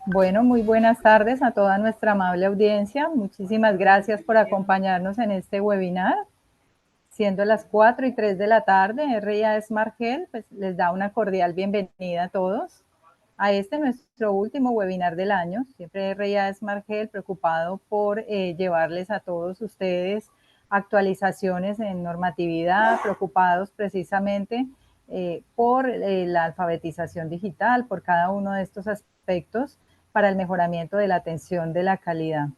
Bueno, muy buenas tardes a toda nuestra amable audiencia. Muchísimas gracias por acompañarnos en este webinar. Siendo las 4:03 de la tarde, RIA Smart Health pues, les da una cordial bienvenida a todos a este nuestro último webinar del año. Siempre RIA Smart Health preocupado por llevarles a todos ustedes actualizaciones en normatividad, preocupados precisamente por la alfabetización digital, por cada uno de estos aspectos para el mejoramiento de la atención de la calidad.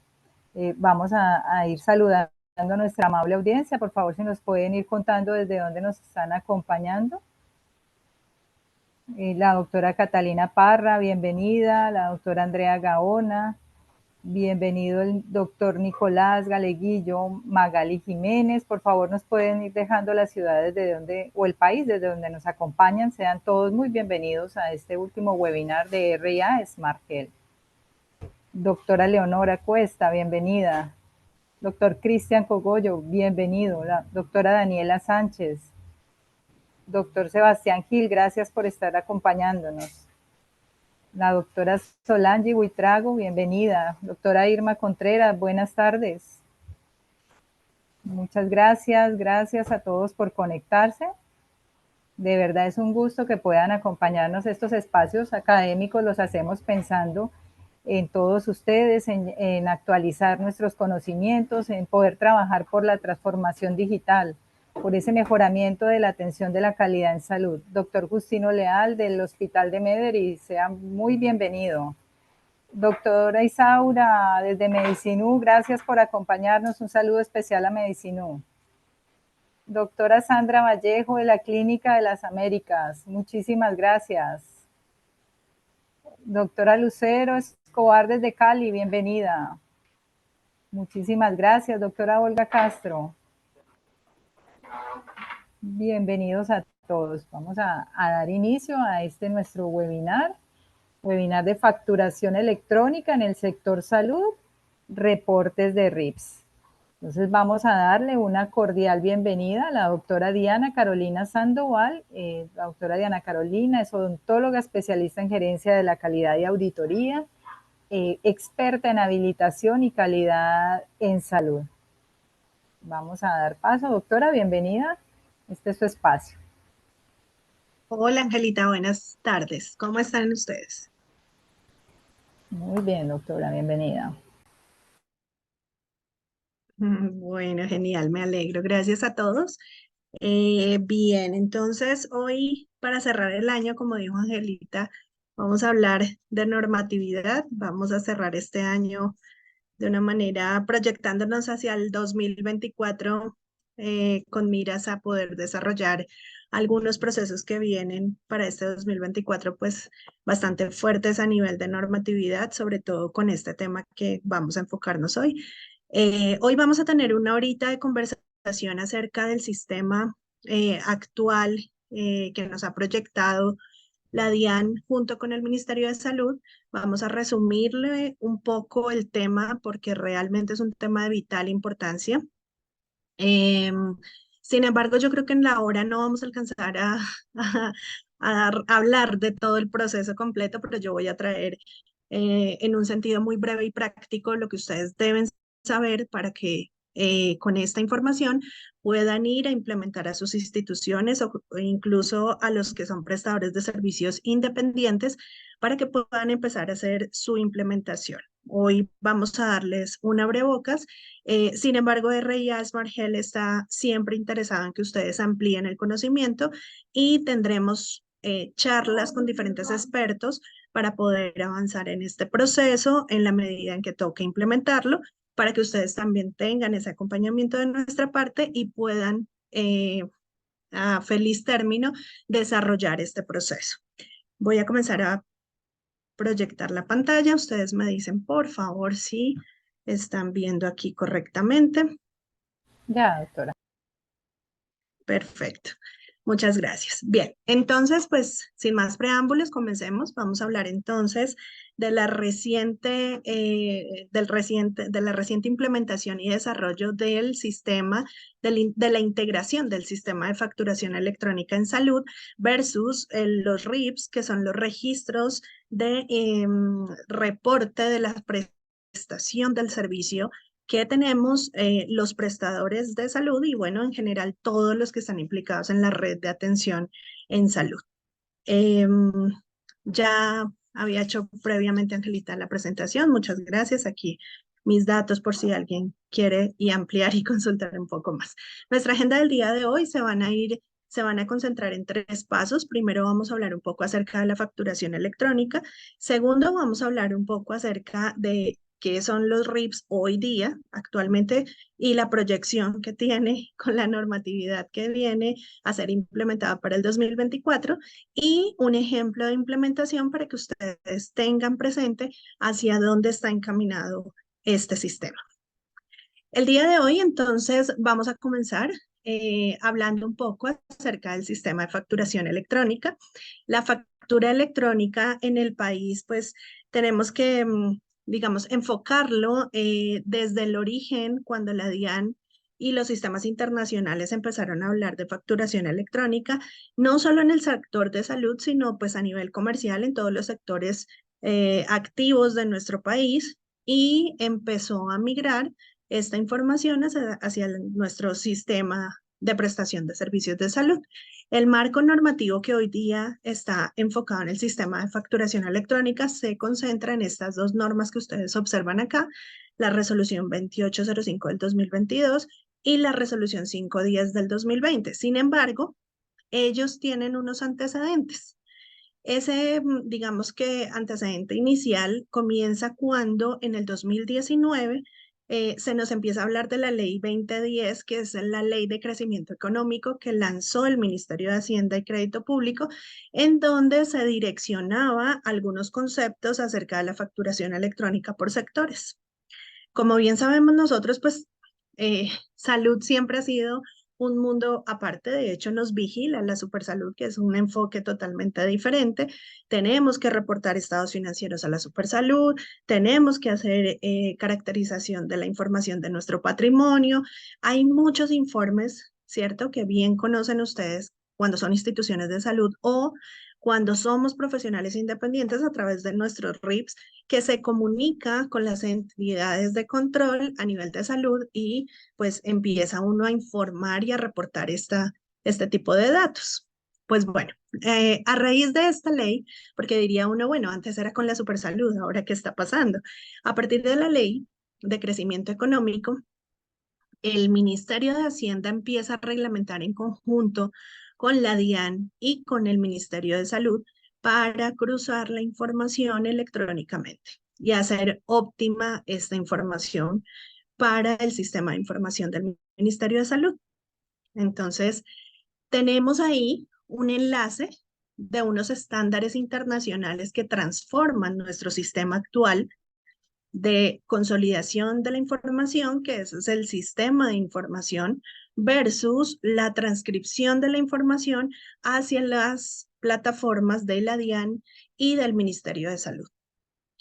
Vamos a ir saludando a nuestra amable audiencia. Por favor, si nos pueden ir contando desde dónde nos están acompañando. La doctora Catalina Parra, bienvenida. La doctora Andrea Gaona, bienvenido el doctor Nicolás Galeguillo, Magali Jiménez. Por favor, nos pueden ir dejando las ciudades de donde, o el país desde donde nos acompañan. Sean todos muy bienvenidos a este último webinar de RIA Smart Health. Doctora Leonora Cuesta, bienvenida. Doctor Cristian Cogollo, bienvenido. La doctora Daniela Sánchez. Doctor Sebastián Gil, gracias por estar acompañándonos. La doctora Solange Huitrago, bienvenida. Doctora Irma Contreras, buenas tardes. Muchas gracias, gracias a todos por conectarse. De verdad es un gusto que puedan acompañarnos. Estos espacios académicos los hacemos pensando en todos ustedes, en actualizar nuestros conocimientos, en poder trabajar por la transformación digital, por ese mejoramiento de la atención de la calidad en salud. Doctor Justino Leal del Hospital de Medellín, sea muy bienvenido. Doctora Isaura desde Medicinú, gracias por acompañarnos. Un saludo especial a Medicinú. Doctora Sandra Vallejo de la Clínica de las Américas, muchísimas gracias. Doctora Lucero Escobar desde Cali, bienvenida. Muchísimas gracias, doctora Olga Castro. Bienvenidos a todos. Vamos a dar inicio a este nuestro webinar de facturación electrónica en el sector salud, reportes de RIPS. Entonces vamos a darle una cordial bienvenida a la doctora Diana Carolina Sandoval. La doctora Diana Carolina es odontóloga especialista en gerencia de la calidad y auditoría, experta en habilitación y calidad en salud. Vamos a dar paso. Doctora, bienvenida. Este es su espacio. Hola, Angelita, buenas tardes. ¿Cómo están ustedes? Muy bien, doctora, bienvenida. Bueno, genial, me alegro. Gracias a todos. Bien, entonces hoy para cerrar el año, como dijo Angelita, vamos a hablar de normatividad. Vamos a cerrar este año de una manera proyectándonos hacia el 2024 con miras a poder desarrollar algunos procesos que vienen para este 2024, pues bastante fuertes a nivel de normatividad, sobre todo con este tema que vamos a enfocarnos hoy. Hoy vamos a tener una horita de conversación acerca del sistema actual que nos ha proyectado la DIAN junto con el Ministerio de Salud. Vamos a resumirle un poco el tema porque realmente es un tema de vital importancia. Sin embargo, yo creo que en la hora no vamos a alcanzar a hablar de todo el proceso completo, pero yo voy a traer en un sentido muy breve y práctico lo que ustedes deben saber para que con esta información puedan ir a implementar a sus instituciones o incluso a los que son prestadores de servicios independientes para que puedan empezar a hacer su implementación. Hoy vamos a darles un abrebocas. Sin embargo, RIA Smart Health está siempre interesado en que ustedes amplíen el conocimiento y tendremos charlas con diferentes expertos para poder avanzar en este proceso en la medida en que toque implementarlo, para que ustedes también tengan ese acompañamiento de nuestra parte y puedan a feliz término desarrollar este proceso. Voy a comenzar a proyectar la pantalla. Ustedes me dicen, por favor, si están viendo aquí correctamente. Ya, doctora. Perfecto. Muchas gracias. Bien, entonces, pues, sin más preámbulos, comencemos. Vamos a hablar entonces de la de la reciente implementación y desarrollo del sistema, de la integración del sistema de facturación electrónica en salud versus los RIPS, que son los registros de reporte de la prestación del servicio que tenemos los prestadores de salud y bueno, en general todos los que están implicados en la red de atención en salud. Ya había hecho previamente, Angelita, la presentación. Muchas gracias. Aquí mis datos por si alguien quiere y ampliar y consultar un poco más. Nuestra agenda del día de hoy se van a concentrar en tres pasos. Primero vamos a hablar un poco acerca de la facturación electrónica. Segundo, vamos a hablar un poco acerca de qué son los RIPs hoy día, actualmente, y la proyección que tiene con la normatividad que viene a ser implementada para el 2024 y un ejemplo de implementación para que ustedes tengan presente hacia dónde está encaminado este sistema. El día de hoy, entonces, vamos a comenzar hablando un poco acerca del sistema de facturación electrónica. La factura electrónica en el país, pues, tenemos que, digamos, enfocarlo desde el origen, cuando la DIAN y los sistemas internacionales empezaron a hablar de facturación electrónica, no solo en el sector de salud, sino pues a nivel comercial en todos los sectores activos de nuestro país y empezó a migrar esta información hacia nuestro sistema de prestación de servicios de salud. El marco normativo que hoy día está enfocado en el sistema de facturación electrónica se concentra en estas dos normas que ustedes observan acá, la resolución 2805 del 2022 y la resolución 510 del 2020. Sin embargo, ellos tienen unos antecedentes. Ese, digamos que antecedente inicial comienza cuando en el 2019 se nos empieza a hablar de la ley 2010, que es la ley de crecimiento económico que lanzó el Ministerio de Hacienda y Crédito Público, en donde se direccionaba algunos conceptos acerca de la facturación electrónica por sectores. Como bien sabemos nosotros, pues salud siempre ha sido un mundo aparte, de hecho nos vigila la Supersalud, que es un enfoque totalmente diferente. Tenemos que reportar estados financieros a la Supersalud, tenemos que hacer caracterización de la información de nuestro patrimonio. Hay muchos informes, ¿cierto?, que bien conocen ustedes cuando son instituciones de salud o cuando somos profesionales independientes a través de nuestros RIPs, que se comunica con las entidades de control a nivel de salud y pues empieza uno a informar y a reportar este tipo de datos. Pues bueno, a raíz de esta ley, porque diría uno, bueno, antes era con la Supersalud, ahora ¿qué está pasando? A partir de la ley de crecimiento económico, el Ministerio de Hacienda empieza a reglamentar en conjunto con la DIAN y con el Ministerio de Salud para cruzar la información electrónicamente y hacer óptima esta información para el sistema de información del Ministerio de Salud. Entonces, tenemos ahí un enlace de unos estándares internacionales que transforman nuestro sistema actual de consolidación de la información, que ese es el sistema de información, versus la transcripción de la información hacia las plataformas de la DIAN y del Ministerio de Salud.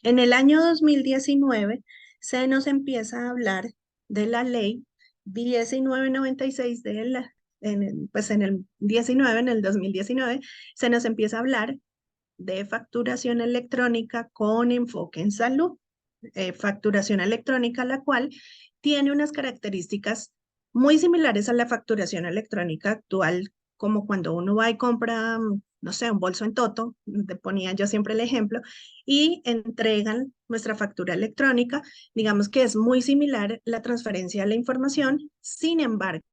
En el año 2019 se nos empieza a hablar de la ley 1996 pues en el 19, en el 2019, se nos empieza a hablar de facturación electrónica con enfoque en salud. Facturación electrónica, la cual tiene unas características muy similares a la facturación electrónica actual, como cuando uno va y compra, no sé, un bolso en Toto, te ponía yo siempre el ejemplo, y entregan nuestra factura electrónica. Digamos que es muy similar la transferencia de la información, sin embargo,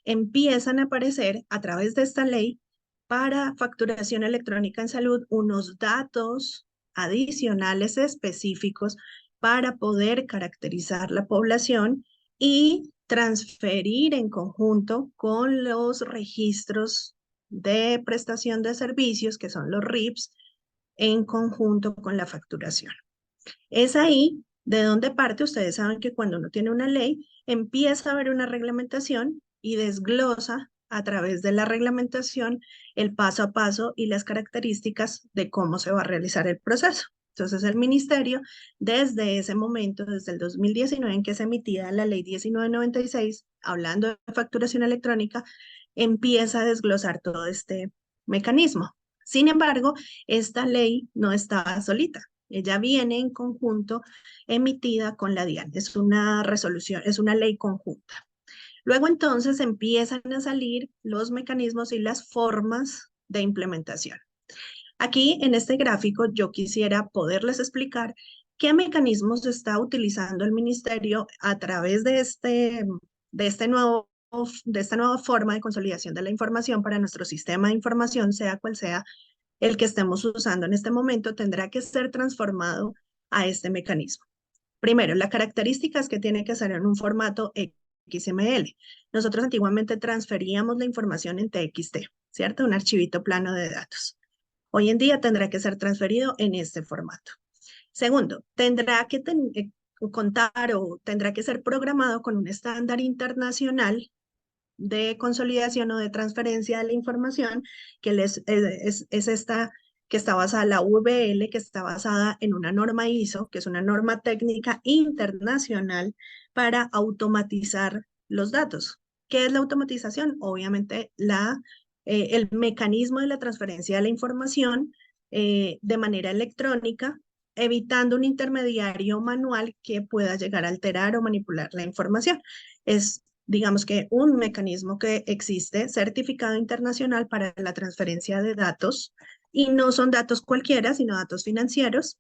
empiezan a aparecer a través de esta ley para facturación electrónica en salud unos datos adicionales específicos para poder caracterizar la población y transferir en conjunto con los registros de prestación de servicios, que son los RIPs, en conjunto con la facturación. Es ahí de donde parte, ustedes saben que cuando uno tiene una ley, empieza a haber una reglamentación y desglosa a través de la reglamentación el paso a paso y las características de cómo se va a realizar el proceso. Entonces, el ministerio, desde ese momento, desde el 2019 en que se emitía la ley 1996, hablando de facturación electrónica, empieza a desglosar todo este mecanismo. Sin embargo, esta ley no está solita. Ella viene en conjunto emitida con la DIAN. Es una resolución, es una ley conjunta. Luego entonces empiezan a salir los mecanismos y las formas de implementación. Aquí en este gráfico yo quisiera poderles explicar qué mecanismos está utilizando el ministerio a través de este nuevo de esta nueva forma de consolidación de la información para nuestro sistema de información, sea cual sea el que estemos usando en este momento, tendrá que ser transformado a este mecanismo. Primero, la característica es que tiene que ser en un formato XML. Nosotros antiguamente transferíamos la información en TXT, ¿cierto? Un archivito plano de datos. Hoy en día tendrá que ser transferido en este formato. Segundo, tendrá que contar o tendrá que ser programado con un estándar internacional de consolidación o de transferencia de la información, que es esta que está basada en la VL, que está basada en una norma ISO, que es una norma técnica internacional para automatizar los datos. ¿Qué es la automatización? Obviamente el mecanismo de la transferencia de la información de manera electrónica, evitando un intermediario manual que pueda llegar a alterar o manipular la información. Es, digamos que, un mecanismo que existe certificado internacional para la transferencia de datos, y no son datos cualquiera, sino datos financieros,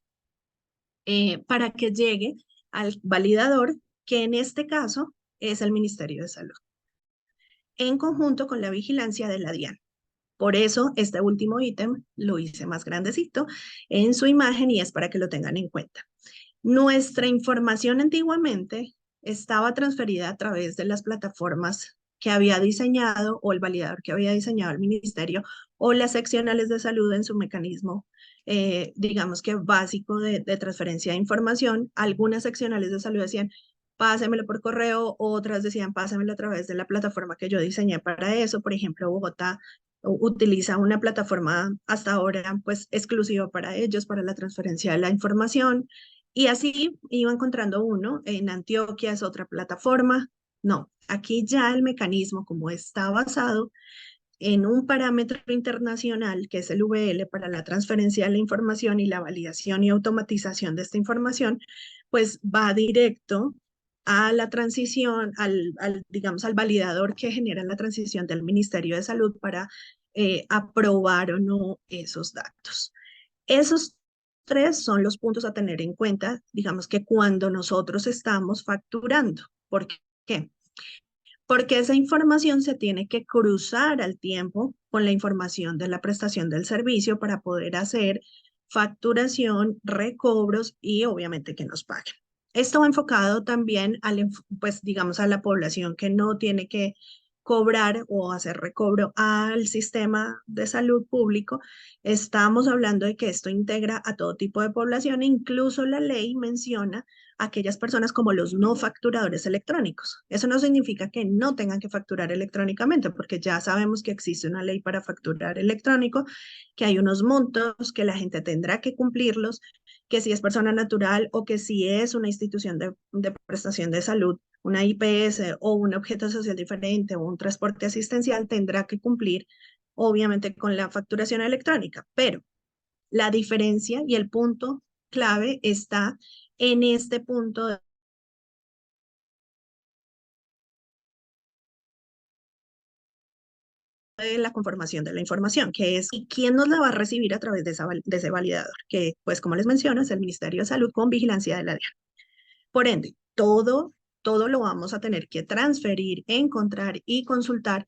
para que llegue al validador, que en este caso es el Ministerio de Salud, en conjunto con la vigilancia de la DIAN. Por eso, este último ítem lo hice más grandecito en su imagen y es para que lo tengan en cuenta. Nuestra información antiguamente estaba transferida a través de las plataformas que había diseñado o el validador que había diseñado el ministerio o las seccionales de salud en su mecanismo, digamos que básico de transferencia de información. Algunas seccionales de salud decían, pásemelo por correo, otras decían, pásemelo a través de la plataforma que yo diseñé para eso. Por ejemplo, Bogotá utiliza una plataforma hasta ahora pues exclusiva para ellos, para la transferencia de la información. Y así iba encontrando uno. En Antioquia es otra plataforma. No, aquí ya el mecanismo, como está basado en un parámetro internacional, que es el VL, para la transferencia de la información y la validación y automatización de esta información, pues va directo a la transición, digamos, al validador que genera la transición del Ministerio de Salud para aprobar o no esos datos. Esos tres son los puntos a tener en cuenta, digamos que cuando nosotros estamos facturando. ¿Por qué? Porque esa información se tiene que cruzar al tiempo con la información de la prestación del servicio para poder hacer facturación, recobros y obviamente que nos paguen. Esto va enfocado también pues digamos a la población que no tiene que cobrar o hacer recobro al sistema de salud público. Estamos hablando de que esto integra a todo tipo de población, incluso la ley menciona aquellas personas como los no facturadores electrónicos. Eso no significa que no tengan que facturar electrónicamente, porque ya sabemos que existe una ley para facturar electrónico, que hay unos montos que la gente tendrá que cumplirlos, que si es persona natural o que si es una institución de prestación de salud, una IPS o un objeto social diferente o un transporte asistencial, tendrá que cumplir obviamente con la facturación electrónica, pero la diferencia y el punto clave está en este punto de la conformación de la información, que es ¿y quién nos la va a recibir a través de ese validador? Que, pues, como les menciono, es el Ministerio de Salud con vigilancia de la DIAN. Por ende, todo lo vamos a tener que transferir, encontrar y consultar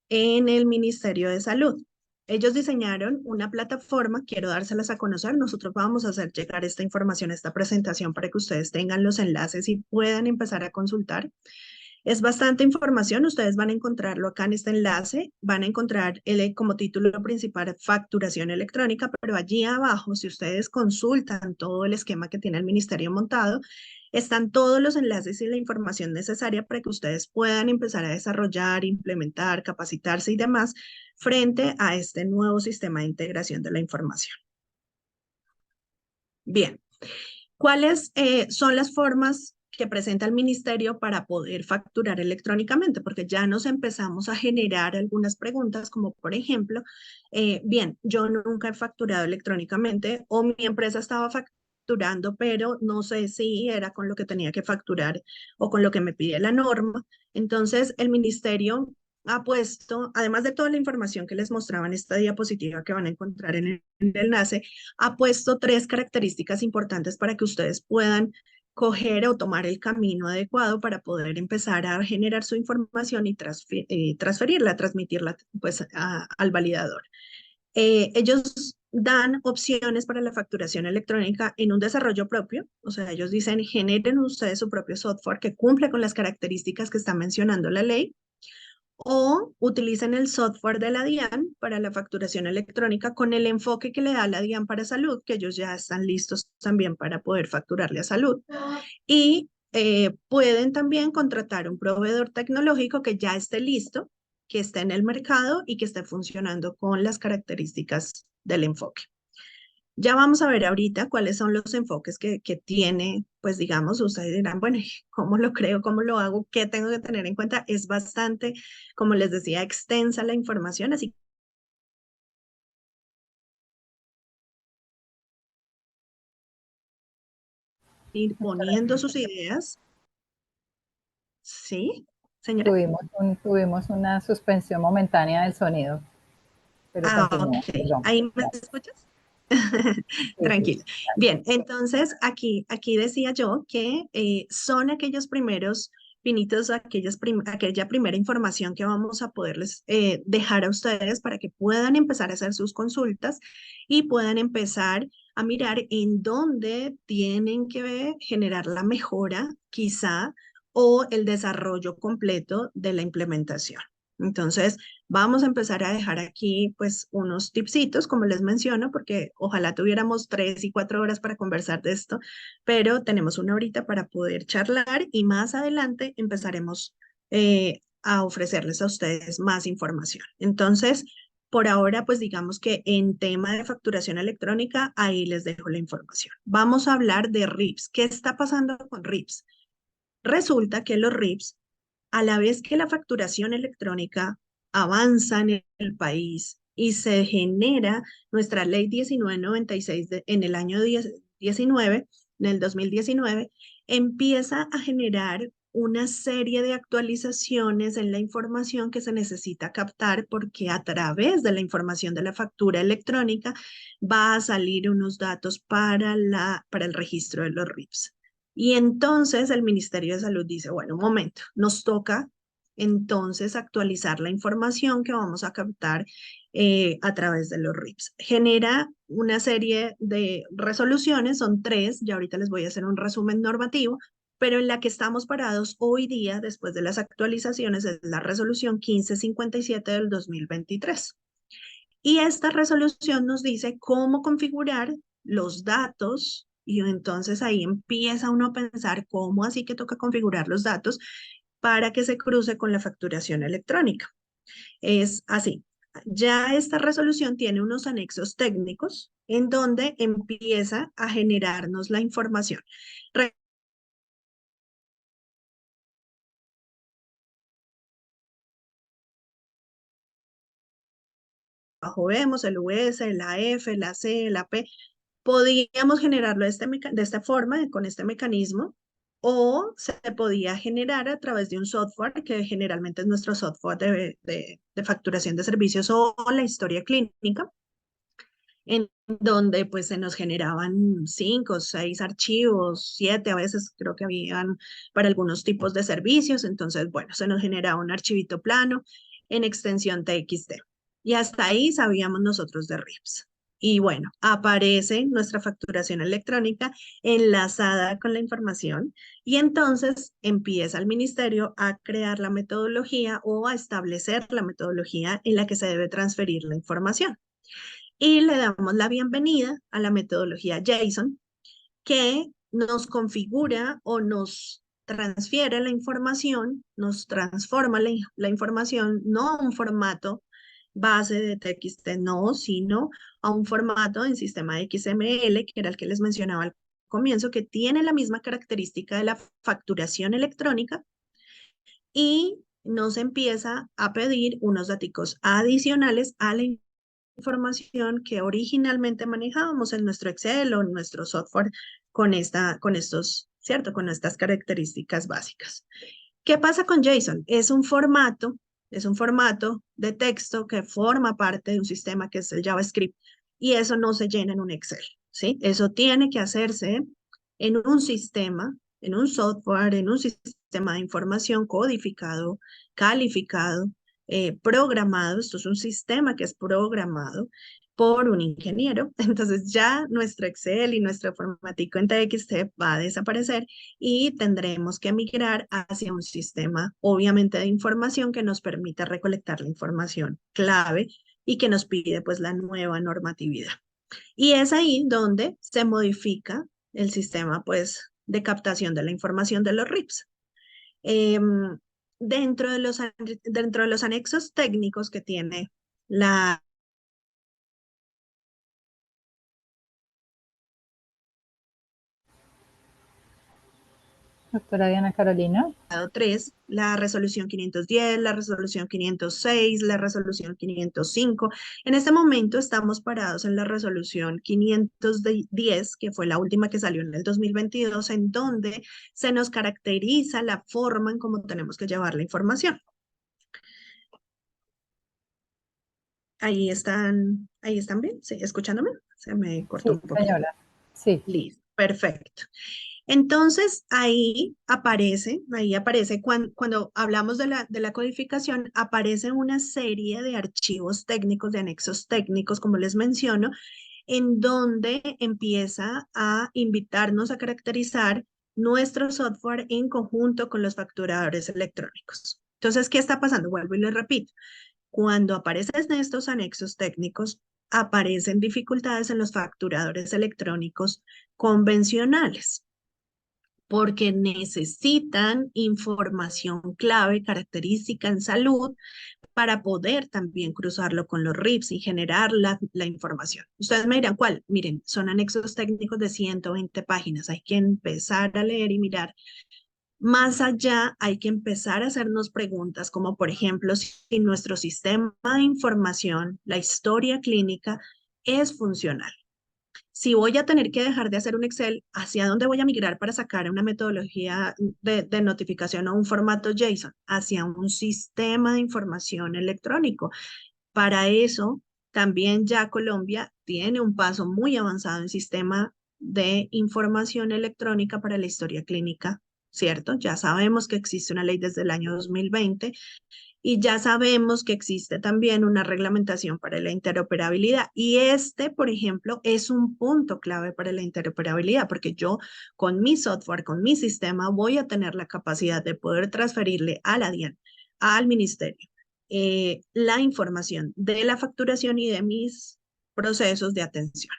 en el Ministerio de Salud. Ellos diseñaron una plataforma, quiero dárselas a conocer. Nosotros vamos a hacer llegar esta información, esta presentación, para que ustedes tengan los enlaces y puedan empezar a consultar. Es bastante información, ustedes van a encontrarlo acá en este enlace, van a encontrar como título principal facturación electrónica, pero allí abajo, si ustedes consultan todo el esquema que tiene el ministerio montado, están todos los enlaces y la información necesaria para que ustedes puedan empezar a desarrollar, implementar, capacitarse y demás frente a este nuevo sistema de integración de la información. Bien, ¿cuáles son las formas que presenta el ministerio para poder facturar electrónicamente, porque ya nos empezamos a generar algunas preguntas, como por ejemplo, bien, yo nunca he facturado electrónicamente o mi empresa estaba facturando, pero no sé si era con lo que tenía que facturar o con lo que me pide la norma. Entonces, el ministerio ha puesto, además de toda la información que les mostraba en esta diapositiva que van a encontrar en el enlace, ha puesto 3 características importantes para que ustedes puedan coger o tomar el camino adecuado para poder empezar a generar su información y transferirla, transmitirla pues al validador. Ellos dan opciones para la facturación electrónica en un desarrollo propio, o sea, ellos dicen, generen ustedes su propio software que cumple con las características que está mencionando la ley, o utilicen el software de la DIAN para la facturación electrónica con el enfoque que le da la DIAN para salud, que ellos ya están listos también para poder facturarle a salud. Y pueden también contratar un proveedor tecnológico que ya esté listo, que esté en el mercado y que esté funcionando con las características del enfoque. Ya vamos a ver ahorita cuáles son los enfoques que tiene, pues digamos, ustedes dirán, bueno, ¿cómo lo creo? ¿Cómo lo hago? ¿Qué tengo que tener en cuenta? Es bastante, como les decía, extensa la información, así que ir poniendo sus ideas. ¿Sí, señora? Tuvimos una suspensión momentánea del sonido, pero continúa, Ok. perdón. ¿Ahí me Gracias. escuchas? Sí, sí, Tranquila. Bien, entonces aquí decía yo que son aquellos primeros pinitos, aquella primera información que vamos a poderles dejar a ustedes para que puedan empezar a hacer sus consultas y puedan empezar a mirar en dónde tienen que generar la mejora, quizá, o el desarrollo completo de la implementación. Entonces, vamos a empezar a dejar aquí pues unos tipsitos, como les menciono, porque ojalá tuviéramos 3 y 4 horas para conversar de esto, pero tenemos una horita para poder charlar y más adelante empezaremos a ofrecerles a ustedes más información. Entonces, por ahora, pues digamos que en tema de facturación electrónica, ahí les dejo la información. Vamos a hablar de RIPS. ¿Qué está pasando con RIPS? Resulta que los RIPS, a la vez que la facturación electrónica avanza en el país y se genera nuestra ley 1996 en el año 19, en el 2019, empieza a generar una serie de actualizaciones en la información que se necesita captar porque a través de la información de la factura electrónica va a salir unos datos para el registro de los RIPS. Y entonces el Ministerio de Salud dice, bueno, un momento, nos toca entonces actualizar la información que vamos a captar a través de los RIPS. Genera una serie de resoluciones, son 3, ya ahorita les voy a hacer un resumen normativo, pero en la que estamos parados hoy día, después de las actualizaciones, es la resolución 1557 del 2023. Y esta resolución nos dice cómo configurar los datos y entonces ahí empieza uno a pensar cómo así que toca configurar los datos para que se cruce con la facturación electrónica. Es así. Ya esta resolución tiene unos anexos técnicos en donde empieza a generarnos la información. Abajo vemos el US, la F, la C, la P. Podíamos generarlo de esta forma, con este mecanismo, o se podía generar a través de un software que generalmente es nuestro software de facturación de servicios o la historia clínica, en donde pues se nos generaban 5, 6 archivos, 7 a veces creo que habían para algunos tipos de servicios, entonces bueno, se nos generaba un archivito plano en extensión TXT. Y hasta ahí sabíamos nosotros de RIPS. Y bueno, aparece nuestra facturación electrónica enlazada con la información y entonces empieza el ministerio a crear la metodología o a establecer la metodología en la que se debe transferir la información. Y le damos la bienvenida a la metodología JSON que nos configura o nos transfiere la información, nos transforma la información, no a un formato base de TXT, no, sino a un formato en sistema XML, que era el que les mencionaba al comienzo, que tiene la misma característica de la facturación electrónica y nos empieza a pedir unos datos adicionales a la información que originalmente manejábamos en nuestro Excel o en nuestro software con estos, ¿cierto? Con estas características básicas. ¿Qué pasa con JSON? Es un formato de texto que forma parte de un sistema que es el JavaScript y eso no se llena en un Excel, ¿sí? Eso tiene que hacerse en un sistema, en un software, en un sistema de información codificado, calificado, programado. Esto es un sistema que es programado por un ingeniero. Entonces ya nuestro Excel y nuestro formatico en TXT va a desaparecer y tendremos que migrar hacia un sistema, obviamente, de información que nos permita recolectar la información clave y que nos pide pues la nueva normatividad. Y es ahí donde se modifica el sistema pues de captación de la información de los RIPs. Dentro de los anexos técnicos que tiene la Doctora Diana Carolina. 3, la resolución 510, la resolución 506, la resolución 505. En este momento estamos parados en la resolución 510, que fue la última que salió en el 2022, en donde se nos caracteriza la forma en cómo tenemos que llevar la información. Ahí están bien, ¿sí? ¿Escuchándome? Se me cortó Sí, un poquito. señora. Sí. Listo, perfecto. Entonces, ahí aparece cuando hablamos de la codificación, aparece una serie de archivos técnicos, de anexos técnicos, como les menciono, en donde empieza a invitarnos a caracterizar nuestro software en conjunto con los facturadores electrónicos. Entonces, ¿qué está pasando? Vuelvo y les repito. Cuando aparecen estos anexos técnicos, aparecen dificultades en los facturadores electrónicos convencionales porque necesitan información clave, característica en salud, para poder también cruzarlo con los RIPs y generar la información. Ustedes me dirán, ¿cuál? Miren, son anexos técnicos de 120 páginas. Hay que empezar a leer y mirar. Más allá, hay que empezar a hacernos preguntas como, por ejemplo, si nuestro sistema de información, la historia clínica, es funcional. Si voy a tener que dejar de hacer un Excel, ¿hacia dónde voy a migrar para sacar una metodología de notificación o un formato JSON? Hacia un sistema de información electrónico. Para eso, también ya Colombia tiene un paso muy avanzado en sistema de información electrónica para la historia clínica, ¿cierto? Ya sabemos que existe una ley desde el año 2020 y ya sabemos que existe también una reglamentación para la interoperabilidad. Y este, por ejemplo, es un punto clave para la interoperabilidad, porque yo con mi software, con mi sistema, voy a tener la capacidad de poder transferirle a la DIAN, al ministerio, la información de la facturación y de mis procesos de atención.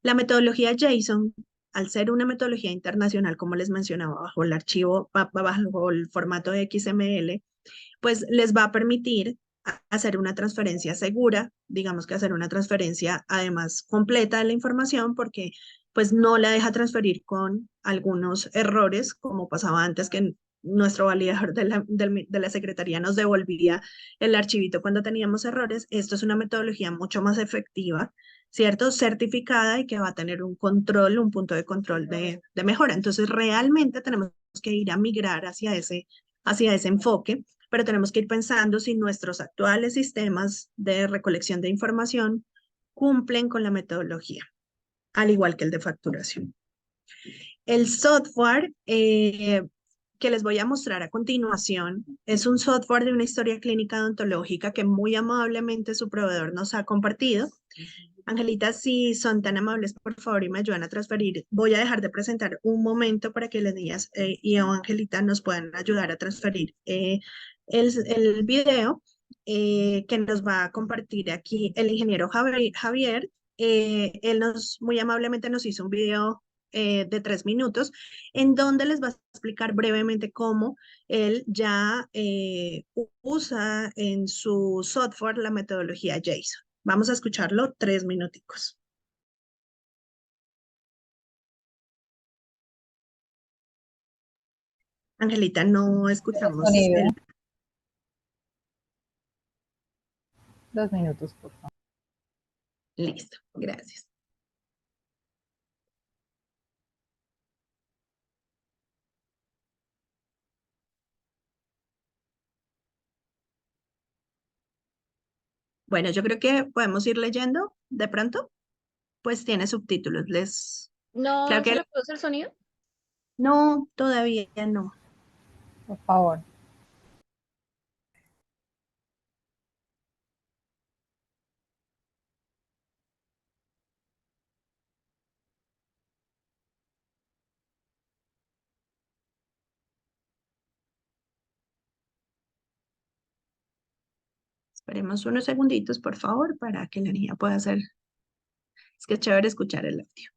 La metodología JSON, al ser una metodología internacional, como les mencionaba, bajo el archivo, bajo el formato de XML, pues les va a permitir hacer una transferencia segura, digamos que hacer una transferencia además completa de la información, porque pues no la deja transferir con algunos errores, como pasaba antes que nuestro validador de la Secretaría nos devolvía el archivito cuando teníamos errores. Esto es una metodología mucho más efectiva, ¿cierto? Certificada y que va a tener un control, un punto de control de mejora. Entonces, realmente tenemos que ir a migrar hacia ese enfoque, pero tenemos que ir pensando si nuestros actuales sistemas de recolección de información cumplen con la metodología, al igual que el de facturación. El software que les voy a mostrar a continuación es un software de una historia clínica odontológica que muy amablemente su proveedor nos ha compartido. Angelita, si son tan amables, por favor, y me ayudan a transferir. Voy a dejar de presentar un momento para que las niñas y Angelita nos puedan ayudar a transferir el video que nos va a compartir aquí el ingeniero Javier. Él muy amablemente nos hizo un video de 3 minutos en donde les va a explicar brevemente cómo él ya usa en su software la metodología JSON. Vamos a escucharlo 3 minuticos. Angelita, no escuchamos Disponible. el... 2 minutos, por favor. Listo, gracias. Bueno, yo creo que podemos ir leyendo de pronto, pues tiene subtítulos. Claro ¿No se que le puso el sonido? no, todavía no. Por favor. Esperemos unos segunditos, por favor, para que la niña pueda hacer. Es que es chévere escuchar el audio.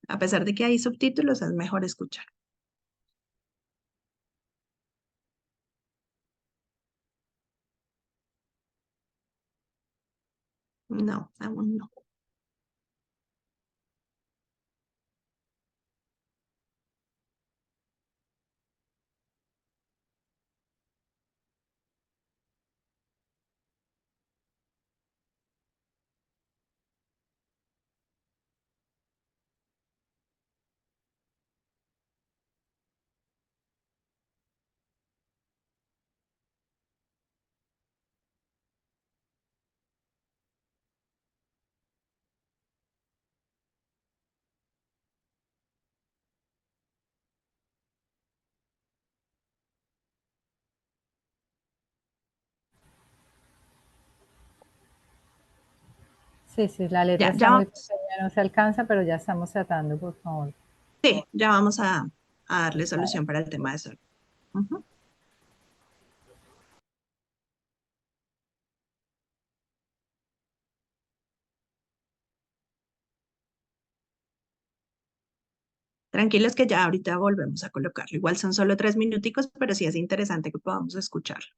A pesar de que hay subtítulos, es mejor escuchar. No, aún no. Sí, sí, la letra Ya, está ya muy vamos. pequeña, no se alcanza, pero ya estamos tratando, por favor. Sí, ya vamos a darle solución para el tema de sol. Ujú. Tranquilos que ya ahorita volvemos a colocarlo. Igual son solo 3 minuticos, pero sí es interesante que podamos escucharlo.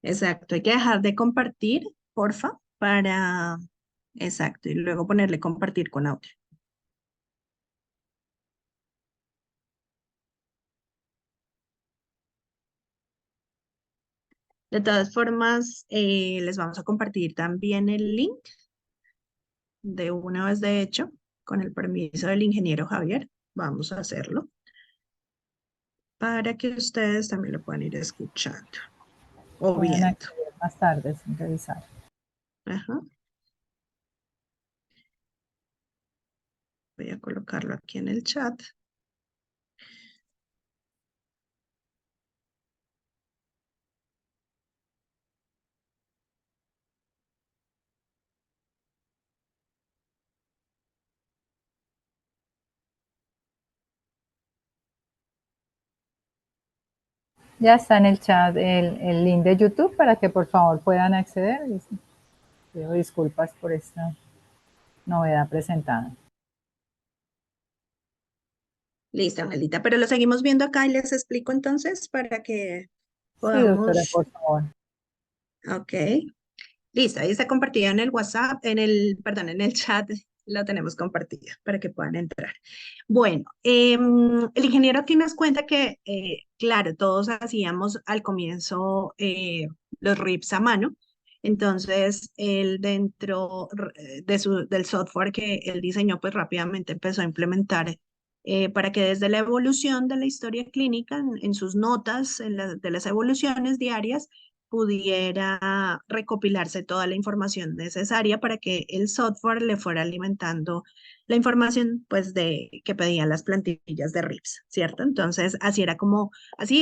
Exacto, hay que dejar de compartir, porfa, para... Exacto, y luego ponerle compartir con audio. De todas formas, les vamos a compartir también el link de una vez de hecho, con el permiso del ingeniero Javier. Vamos a hacerlo para que ustedes también lo puedan ir escuchando o Pueden viendo. acceder más tarde sin revisar. Ajá. Voy a colocarlo aquí en el chat. Ya está en el chat el link de YouTube para que por favor puedan acceder. Y pido disculpas por esta novedad presentada. Listo, Angelita, pero lo seguimos viendo acá y les explico entonces para que Sí, doctora, podamos... por favor. Ok. Listo, ahí está compartida en el WhatsApp, perdón, en el chat, lo tenemos compartida para que puedan entrar. Bueno, el ingeniero aquí nos cuenta que, claro, todos hacíamos al comienzo los RIPs a mano, entonces él dentro del software que él diseñó, pues rápidamente empezó a implementar para que desde la evolución de la historia clínica, en sus notas de las evoluciones diarias, pudiera recopilarse toda la información necesaria para que el software le fuera alimentando la información pues que pedían las plantillas de RIPS, ¿cierto? Entonces, así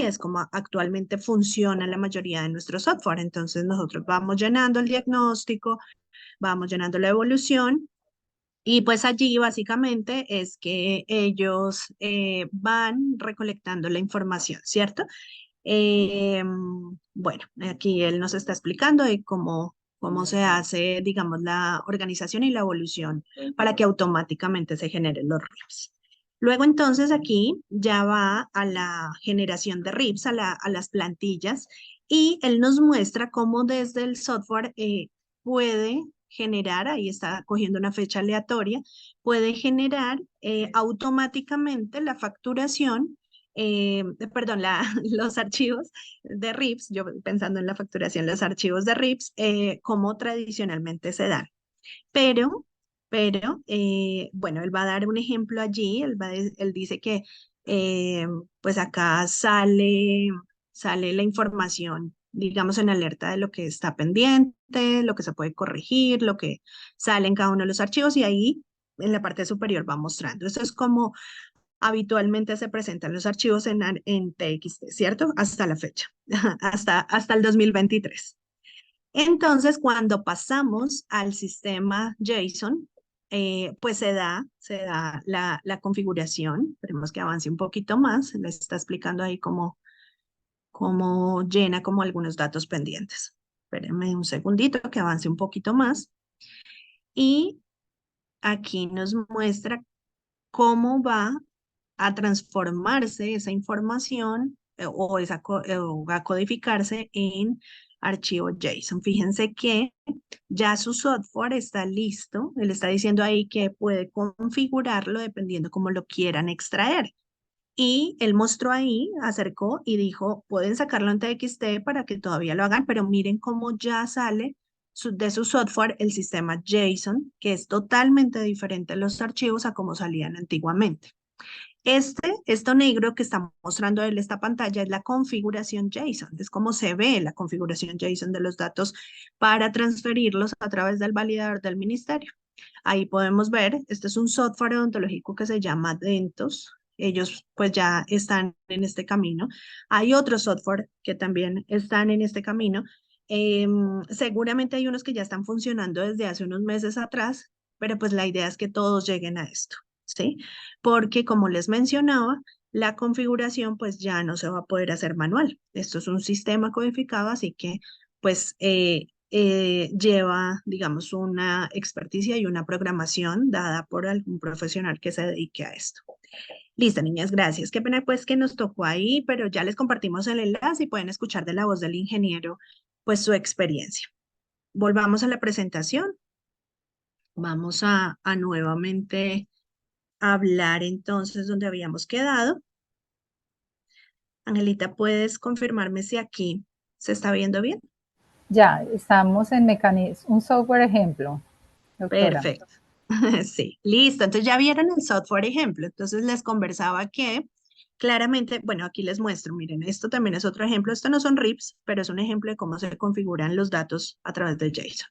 es como actualmente funciona la mayoría de nuestro software. Entonces, nosotros vamos llenando el diagnóstico, vamos llenando la evolución y pues allí básicamente es que ellos van recolectando la información, ¿cierto? Bueno, aquí él nos está explicando de cómo cómo se hace, digamos, la organización y la evolución para que automáticamente se generen los RIPs. Luego entonces aquí ya va a la generación de RIPs, a las plantillas, y él nos muestra cómo desde el software puede generar, ahí está cogiendo una fecha aleatoria, puede generar automáticamente la facturación, perdón, los archivos de RIPs, yo pensando en la facturación, los archivos de RIPs, como tradicionalmente se dan. Pero, bueno, él va a dar un ejemplo allí, él dice que pues acá sale la información, digamos, en alerta de lo que está pendiente, lo que se puede corregir, lo que sale en cada uno de los archivos y ahí en la parte superior va mostrando. Esto es como habitualmente se presentan los archivos en TXT, ¿cierto? Hasta la fecha, hasta el 2023. Entonces, cuando pasamos al sistema JSON, pues se da la configuración. Esperemos que avance un poquito más. Les está explicando ahí cómo llena como algunos datos pendientes. Espérenme un segundito que avance un poquito más. Y aquí nos muestra cómo va a transformarse esa información o a codificarse en archivo JSON. Fíjense que ya su software está listo. Él está diciendo ahí que puede configurarlo dependiendo cómo lo quieran extraer. Y él mostró ahí, acercó y dijo, pueden sacarlo en TXT para que todavía lo hagan, pero miren cómo ya sale de su software el sistema JSON, que es totalmente diferente a los archivos a como salían antiguamente. Esto negro que está mostrando él esta pantalla es la configuración JSON, es como se ve la configuración JSON de los datos para transferirlos a través del validador del ministerio. Ahí podemos ver, este es un software odontológico que se llama Dentos. Ellos pues ya están en este camino. Hay otros software que también están en este camino. Seguramente hay unos que ya están funcionando desde hace unos meses atrás, pero pues la idea es que todos lleguen a esto, ¿sí? Porque como les mencionaba, la configuración pues ya no se va a poder hacer manual. Esto es un sistema codificado, así que pues lleva, digamos, una experticia y una programación dada por algún profesional que se dedique a esto. Listo, niñas, gracias. Qué pena pues que nos tocó ahí, pero ya les compartimos el enlace y pueden escuchar de la voz del ingeniero pues su experiencia. Volvamos a la presentación. Vamos a nuevamente hablar entonces donde habíamos quedado. Angelita, ¿puedes confirmarme si aquí se está viendo bien? Ya, estamos en mecanismo, un software ejemplo, doctora. Perfecto. Sí, listo. Entonces ya vieron el software ejemplo. Entonces les conversaba que claramente, bueno, aquí les muestro, miren, esto también es otro ejemplo. Esto no son RIPs, pero es un ejemplo de cómo se configuran los datos a través de JSON.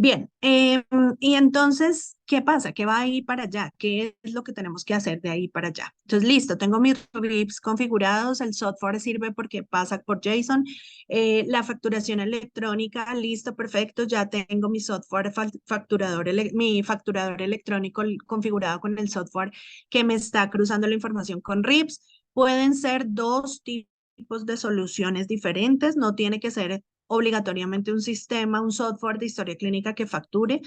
Bien, y entonces, ¿qué pasa? ¿Qué va ahí para allá? ¿Qué es lo que tenemos que hacer de ahí para allá? Entonces, listo, tengo mis RIPs configurados, el software sirve porque pasa por JSON, la facturación electrónica, listo, perfecto, ya tengo mi software facturador, mi facturador electrónico configurado con el software que me está cruzando la información con RIPs. Pueden ser dos tipos de soluciones diferentes, no tiene que ser obligatoriamente un sistema, un software de historia clínica que facture.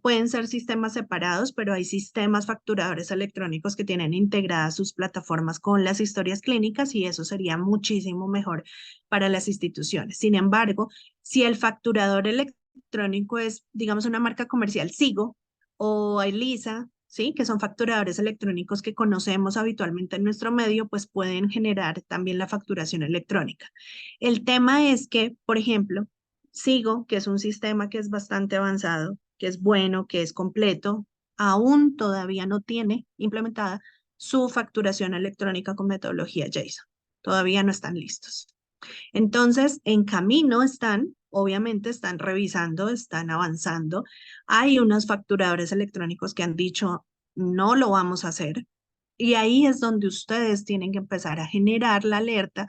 Pueden ser sistemas separados, pero hay sistemas facturadores electrónicos que tienen integradas sus plataformas con las historias clínicas y eso sería muchísimo mejor para las instituciones. Sin embargo, si el facturador electrónico es, digamos, una marca comercial, Sigo o Elisa, ¿sí? Que son facturadores electrónicos que conocemos habitualmente en nuestro medio, pues pueden generar también la facturación electrónica. El tema es que, por ejemplo, Sigo, que es un sistema que es bastante avanzado, que es bueno, que es completo, aún todavía no tiene implementada su facturación electrónica con metodología JSON. Todavía no están listos. Entonces, en camino están, obviamente están revisando, están avanzando. Hay unos facturadores electrónicos que han dicho, no lo vamos a hacer. Y ahí es donde ustedes tienen que empezar a generar la alerta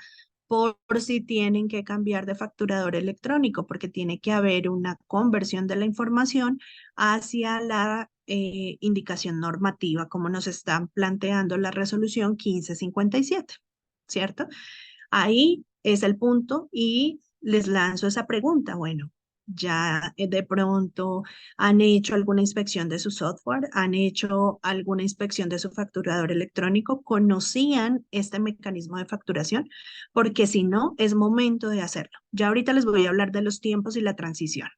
por si tienen que cambiar de facturador electrónico, porque tiene que haber una conversión de la información hacia la indicación normativa, como nos están planteando la resolución 1557, ¿cierto? Ahí es el punto y les lanzo esa pregunta. Bueno, ya de pronto han hecho alguna inspección de su software, han hecho alguna inspección de su facturador electrónico, conocían este mecanismo de facturación, porque si no, es momento de hacerlo. Ya ahorita les voy a hablar de los tiempos y la transición.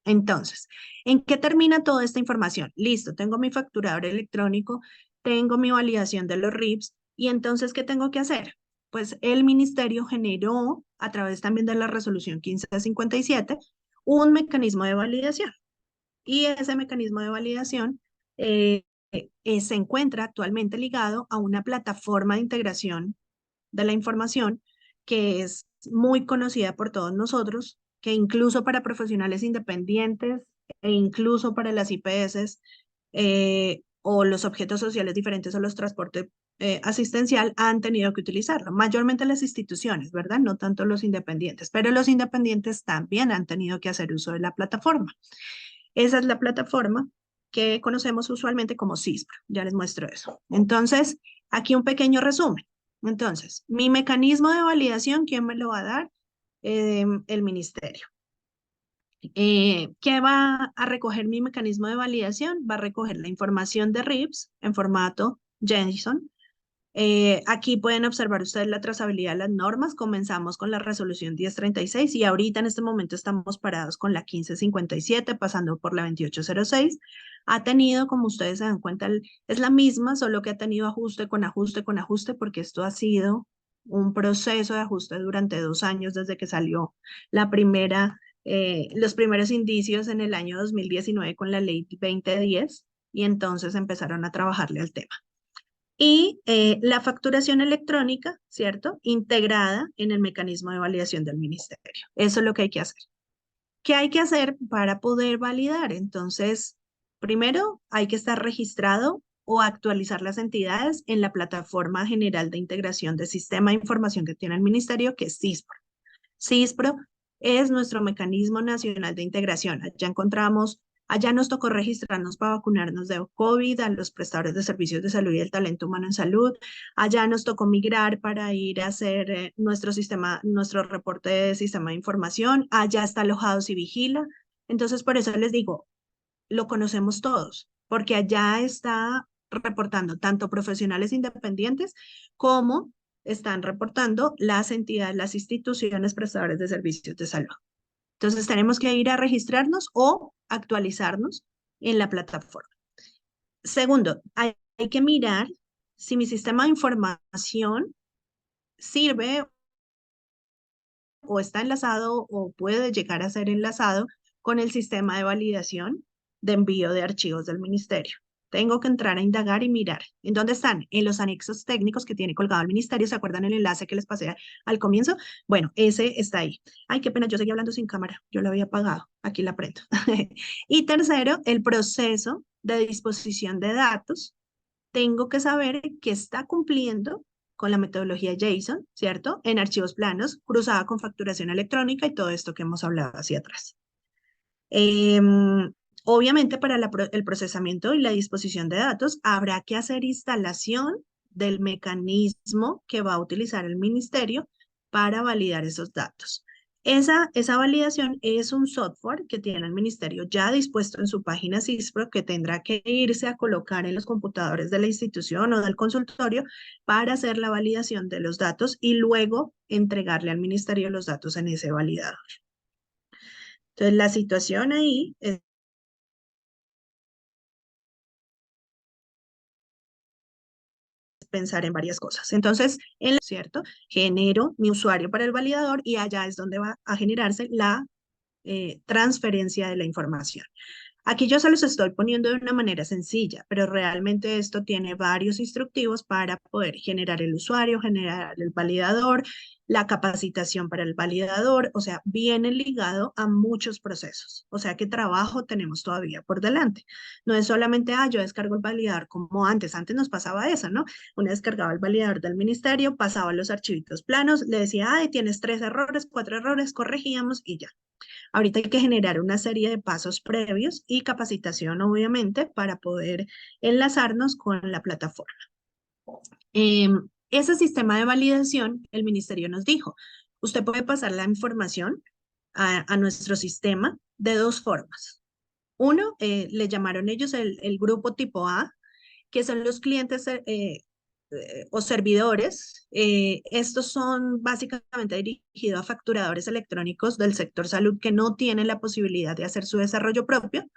Entonces, ¿en qué termina toda esta información? Listo, tengo mi facturador electrónico, tengo mi validación de los RIPs, y entonces, ¿qué tengo que hacer? Pues el ministerio generó, a través también de la resolución 1557, un mecanismo de validación. Y ese mecanismo de validación se encuentra actualmente ligado a una plataforma de integración de la información que es muy conocida por todos nosotros, que incluso para profesionales independientes e incluso para las IPS o los objetos sociales diferentes o los transportes asistencial han tenido que utilizarlo, mayormente las instituciones, ¿verdad? No tanto los independientes, pero los independientes también han tenido que hacer uso de la plataforma. Esa es la plataforma que conocemos usualmente como CISPRO. Ya les muestro eso. Entonces, aquí un pequeño resumen. Entonces, mi mecanismo de validación, ¿quién me lo va a dar? El ministerio. ¿Qué va a recoger mi mecanismo de validación? Va a recoger la información de RIPS en formato JSON. Aquí pueden observar ustedes la trazabilidad de las normas. Comenzamos con la resolución 1036 y ahorita en este momento estamos parados con la 1557, pasando por la 2806. Ha tenido, como ustedes se dan cuenta, es la misma, solo que ha tenido ajuste con ajuste con ajuste, porque esto ha sido un proceso de ajuste durante 2 años desde que salió los primeros indicios en el año 2019 con la ley 2010 y entonces empezaron a trabajarle al tema. Y la facturación electrónica, ¿cierto? Integrada en el mecanismo de validación del ministerio. Eso es lo que hay que hacer. ¿Qué hay que hacer para poder validar? Entonces, primero hay que estar registrado o actualizar las entidades en la plataforma general de integración de sistema de información que tiene el ministerio, que es CISPRO. CISPRO es nuestro mecanismo nacional de integración. Allá nos tocó registrarnos para vacunarnos de COVID a los prestadores de servicios de salud y el talento humano en salud. Allá nos tocó migrar para ir a hacer nuestro reporte de sistema de información. Allá está alojados y vigila. Entonces, por eso les digo, lo conocemos todos, porque allá está reportando tanto profesionales independientes como están reportando las entidades, las instituciones prestadoras de servicios de salud. Entonces tenemos que ir a registrarnos o actualizarnos en la plataforma. Segundo, hay que mirar si mi sistema de información sirve o está enlazado o puede llegar a ser enlazado con el sistema de validación de envío de archivos del ministerio. Tengo que entrar a indagar y mirar. ¿En dónde están? En los anexos técnicos que tiene colgado el ministerio. ¿Se acuerdan el enlace que les pasé al comienzo? Bueno, ese está ahí. Ay, qué pena, yo seguía hablando sin cámara. Yo lo había apagado. Aquí la prendo. Y tercero, el proceso de disposición de datos. Tengo que saber que está cumpliendo con la metodología JSON, ¿cierto? En archivos planos, cruzada con facturación electrónica y todo esto que hemos hablado hacia atrás. Obviamente, para el procesamiento y la disposición de datos, habrá que hacer instalación del mecanismo que va a utilizar el ministerio para validar esos datos. Esa validación es un software que tiene el ministerio ya dispuesto en su página CISPRO, que tendrá que irse a colocar en los computadores de la institución o del consultorio para hacer la validación de los datos y luego entregarle al ministerio los datos en ese validador. Entonces, la situación ahí es pensar en varias cosas. Entonces, ¿cierto? Genero mi usuario para el validador y allá es donde va a generarse la transferencia de la información. Aquí yo se los estoy poniendo de una manera sencilla, pero realmente esto tiene varios instructivos para poder generar el usuario, generar el validador, la capacitación para el validador, o sea, viene ligado a muchos procesos. O sea, ¿qué trabajo tenemos todavía por delante? No es solamente, yo descargo el validador como antes. Antes nos pasaba eso, ¿no? Uno descargaba el validador del ministerio, pasaba los archivitos planos, le decía, tienes 3 errores, 4 errores, corregíamos y ya. Ahorita hay que generar una serie de pasos previos y capacitación, obviamente, para poder enlazarnos con la plataforma. Ese sistema de validación, el ministerio nos dijo, usted puede pasar la información a nuestro sistema de dos formas. Uno, le llamaron ellos el grupo tipo A, que son los clientes o servidores. Estos son básicamente dirigidos a facturadores electrónicos del sector salud que no tienen la posibilidad de hacer su desarrollo propio,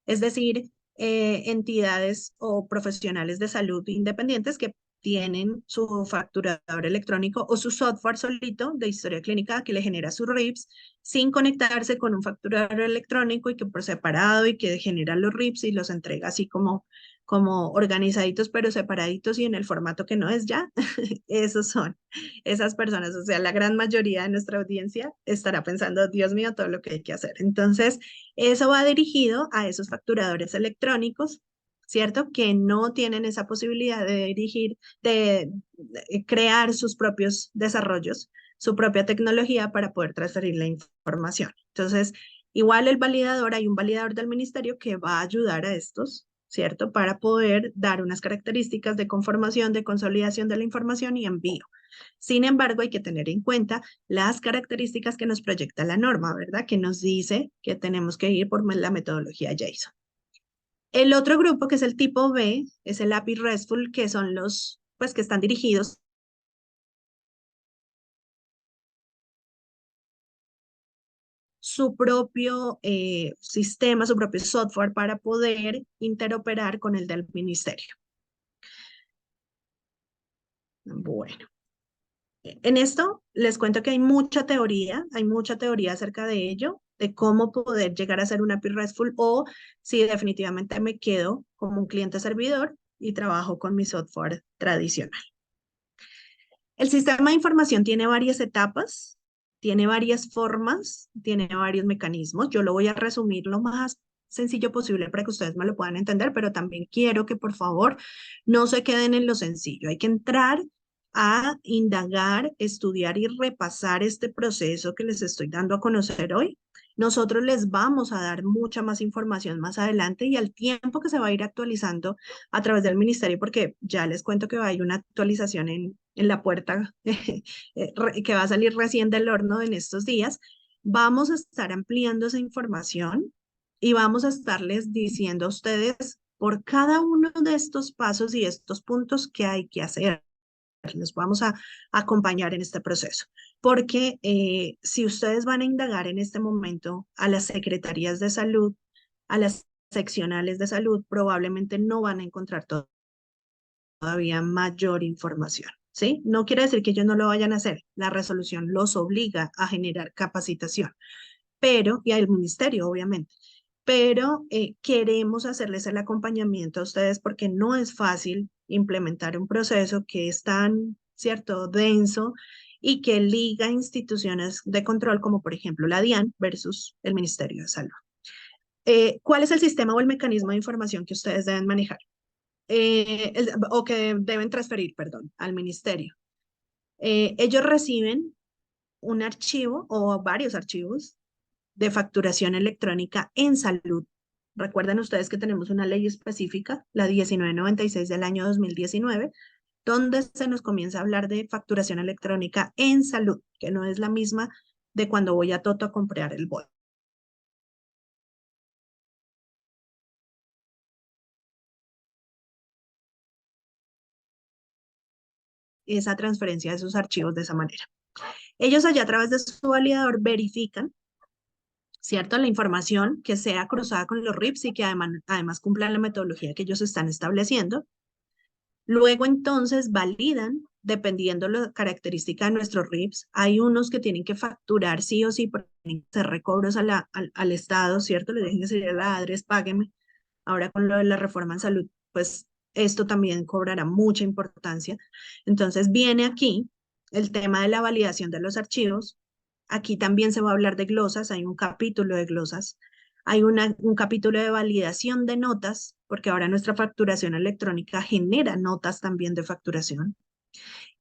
es decir, entidades o profesionales de salud independientes que tienen su facturador electrónico o su software solito de historia clínica que le genera sus RIPs sin conectarse con un facturador electrónico y que por separado y que genera los RIPs y los entrega así como organizaditos pero separaditos y en el formato que no es ya. Esos son esas personas, o sea, la gran mayoría de nuestra audiencia estará pensando, Dios mío, todo lo que hay que hacer. Entonces, eso va dirigido a esos facturadores electrónicos, ¿cierto? Que no tienen esa posibilidad de dirigir, de crear sus propios desarrollos, su propia tecnología para poder transferir la información. Entonces, igual el validador, hay un validador del ministerio que va a ayudar a estos, ¿cierto? Para poder dar unas características de conformación, de consolidación de la información y envío. Sin embargo, hay que tener en cuenta las características que nos proyecta la norma, ¿verdad? Que nos dice que tenemos que ir por la metodología JSON. El otro grupo, que es el tipo B, es el API RESTful, que son los, pues, que están dirigidos su propio sistema, su propio software para poder interoperar con el del ministerio. Bueno. En esto les cuento que hay mucha teoría acerca de ello, de cómo poder llegar a ser una API RESTful o si definitivamente me quedo como un cliente servidor y trabajo con mi software tradicional. El sistema de información tiene varias etapas, tiene varias formas, tiene varios mecanismos. Yo lo voy a resumir lo más sencillo posible para que ustedes me lo puedan entender, pero también quiero que por favor no se queden en lo sencillo. Hay que entrar a indagar, estudiar y repasar este proceso que les estoy dando a conocer hoy. Nosotros les vamos a dar mucha más información más adelante y al tiempo que se va a ir actualizando a través del ministerio, porque ya les cuento que va a ir una actualización en la puerta que va a salir recién del horno en estos días. Vamos a estar ampliando esa información y vamos a estarles diciendo a ustedes por cada uno de estos pasos y estos puntos que hay que hacer. Les vamos a acompañar en este proceso, porque si ustedes van a indagar en este momento a las secretarías de salud, a las seccionales de salud, probablemente no van a encontrar todavía mayor información, ¿sí? No quiere decir que ellos no lo vayan a hacer. La resolución los obliga a generar capacitación, pero, y al ministerio, obviamente, pero queremos hacerles el acompañamiento a ustedes porque no es fácil implementar un proceso que es tan, ¿cierto?, denso y que liga instituciones de control como por ejemplo la DIAN versus el Ministerio de Salud. ¿Cuál es el sistema o el mecanismo de información que ustedes deben manejar? O que deben transferir, perdón, al ministerio. Ellos reciben un archivo o varios archivos de facturación electrónica en salud. Recuerden ustedes que tenemos una ley específica, la 1996 del año 2019, donde se nos comienza a hablar de facturación electrónica en salud, que no es la misma de cuando voy a Toto a comprar el bol. Esa transferencia de esos archivos de esa manera. Ellos allá a través de su validador verifican, ¿cierto?, la información que sea cruzada con los RIPs y que además cumplan la metodología que ellos están estableciendo. Luego entonces validan, dependiendo de la característica de nuestros RIPs, hay unos que tienen que facturar sí o sí, porque tienen que hacer recobros al Estado, ¿cierto? Le dejen que sería la adres, págueme. Ahora con lo de la reforma en salud, pues esto también cobrará mucha importancia. Entonces viene aquí el tema de la validación de los archivos. Aquí también se va a hablar de glosas, hay un capítulo de glosas. Hay un capítulo de validación de notas, porque ahora nuestra facturación electrónica genera notas también de facturación.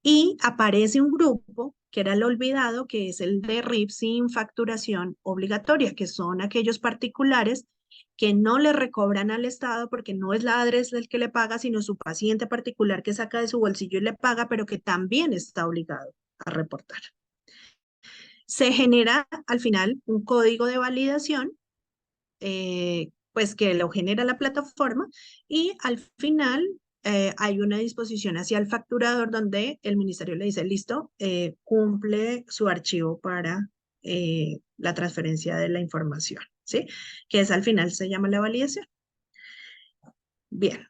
Y aparece un grupo, que era el olvidado, que es el de RIP sin facturación obligatoria, que son aquellos particulares que no le recobran al Estado porque no es la adres el que le paga, sino su paciente particular que saca de su bolsillo y le paga, pero que también está obligado a reportar. Se genera al final un código de validación pues que lo genera la plataforma y al final hay una disposición hacia el facturador donde el ministerio le dice, listo, cumple su archivo para la transferencia de la información, ¿sí? Que es al final se llama la validación. Bien,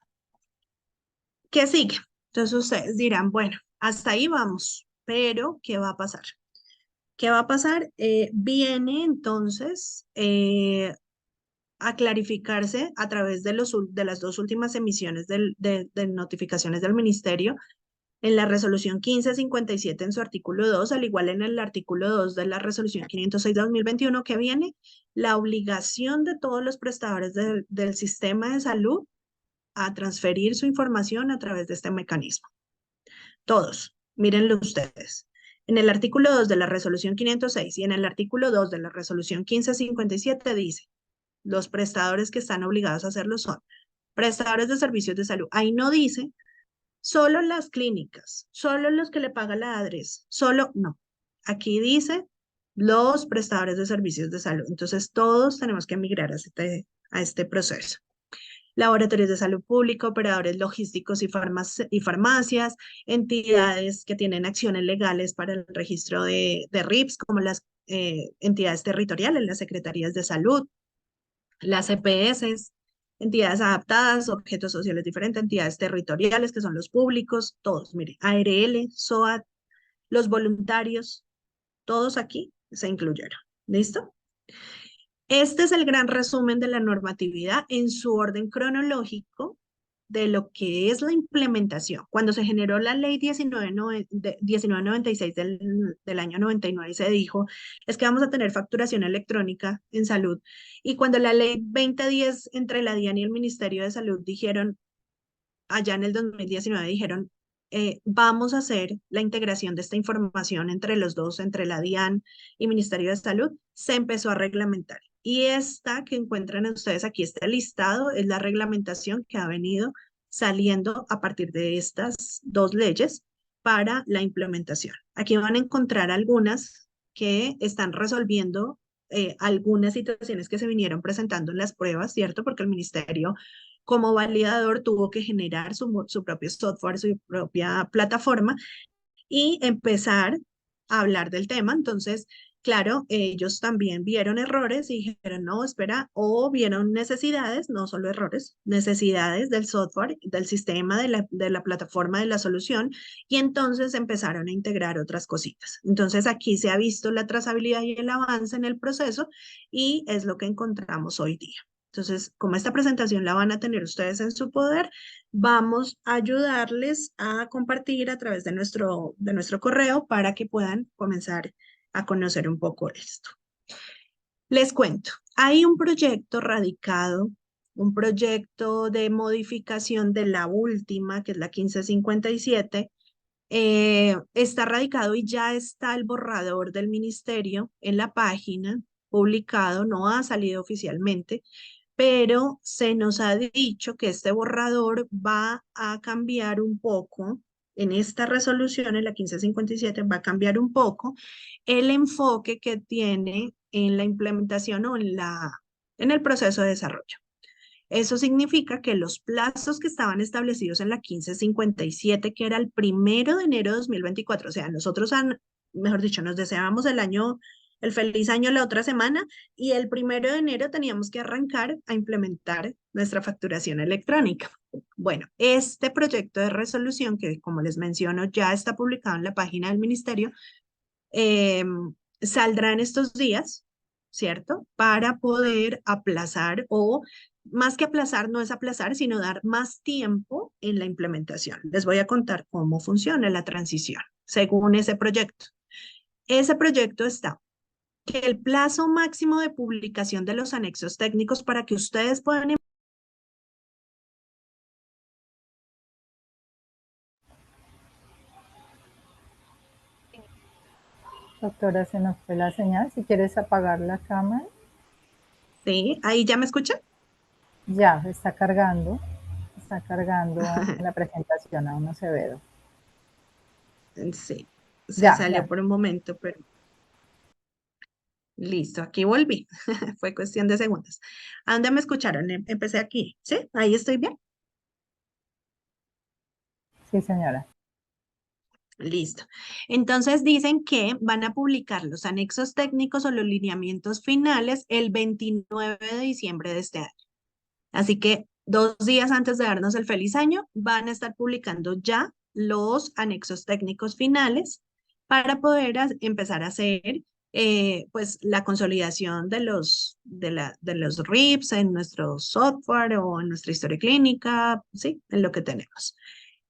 ¿qué sigue? Entonces ustedes dirán, bueno, hasta ahí vamos, pero ¿qué va a pasar? ¿Qué va a pasar? Viene entonces a clarificarse a través de, de las dos últimas emisiones de notificaciones del ministerio en la resolución 1557 en su artículo 2, al igual en el artículo 2 de la resolución 506-2021, que viene la obligación de todos los prestadores del sistema de salud a transferir su información a través de este mecanismo. Todos, mírenlo ustedes. En el artículo 2 de la resolución 506 y en el artículo 2 de la resolución 1557 dice, los prestadores que están obligados a hacerlo son prestadores de servicios de salud. Ahí no dice solo las clínicas, solo los que le paga la ADRES, solo no. Aquí dice los prestadores de servicios de salud. Entonces todos tenemos que migrar a este proceso. Laboratorios de salud pública, operadores logísticos y farmacias, entidades que tienen acciones legales para el registro de RIPS, como las entidades territoriales, las secretarías de salud, las EPS, entidades adaptadas, objetos sociales diferentes, entidades territoriales, que son los públicos, todos, mire, ARL, SOAT, los voluntarios, todos aquí se incluyeron. ¿Listo? Este es el gran resumen de la normatividad en su orden cronológico de lo que es la implementación. Cuando se generó la ley 1996 del año 99, se dijo, es que vamos a tener facturación electrónica en salud. Y cuando la ley 2010 entre la DIAN y el Ministerio de Salud dijeron, allá en el 2019 dijeron, vamos a hacer la integración de esta información entre los dos, entre la DIAN y Ministerio de Salud, se empezó a reglamentar. Y esta que encuentran ustedes aquí, este listado, es la reglamentación que ha venido saliendo a partir de estas dos leyes para la implementación. Aquí van a encontrar algunas que están resolviendo algunas situaciones que se vinieron presentando en las pruebas, ¿cierto? Porque el ministerio como validador tuvo que generar su propio software, su propia plataforma y empezar a hablar del tema. Entonces, claro, ellos también vieron errores y dijeron, no, espera, o vieron necesidades, no solo errores, necesidades del software, del sistema, de la plataforma, de la solución, y entonces empezaron a integrar otras cositas. Entonces, aquí se ha visto la trazabilidad y el avance en el proceso y es lo que encontramos hoy día. Entonces, como esta presentación la van a tener ustedes en su poder, vamos a ayudarles a compartir a través de nuestro correo para que puedan comenzar a conocer un poco esto. Les cuento, hay un proyecto radicado, un proyecto de modificación de la última, que es la 1557, está radicado y ya está el borrador del ministerio en la página, publicado, no ha salido oficialmente, pero se nos ha dicho que este borrador va a cambiar un poco, en esta resolución, en la 1557, va a cambiar un poco el enfoque que tiene en la implementación o en el proceso de desarrollo. Eso significa que los plazos que estaban establecidos en la 1557, que era el 1 de enero de 2024, o sea, nosotros, mejor dicho, nos deseábamos el feliz año la otra semana y el 1 de enero teníamos que arrancar a implementar nuestra facturación electrónica. Bueno, este proyecto de resolución, que como les menciono, ya está publicado en la página del ministerio, eh, saldrá en estos días, ¿cierto? Para poder aplazar o más que aplazar, no es aplazar, sino dar más tiempo en la implementación. Les voy a contar cómo funciona la transición según ese proyecto. Ese proyecto está que el plazo máximo de publicación de los anexos técnicos para que ustedes puedan. Doctora, se nos fue la señal. Si quieres apagar la cámara. Sí, ahí ya me escuchan. Ya, está cargando la presentación, aún no se ve. Sí, se Ya, salió ya. por un momento, pero Listo, aquí volví. Fue cuestión de segundos. ¿A dónde me escucharon? Empecé aquí, ¿sí? Ahí estoy bien. Sí, señora. Listo. Entonces dicen que van a publicar los anexos técnicos o los lineamientos finales el 29 de diciembre de este año. Así que 2 días antes de darnos el feliz año, van a estar publicando ya los anexos técnicos finales para poder empezar a hacer pues la consolidación de los RIPs en nuestro software o en nuestra historia clínica, sí, en lo que tenemos.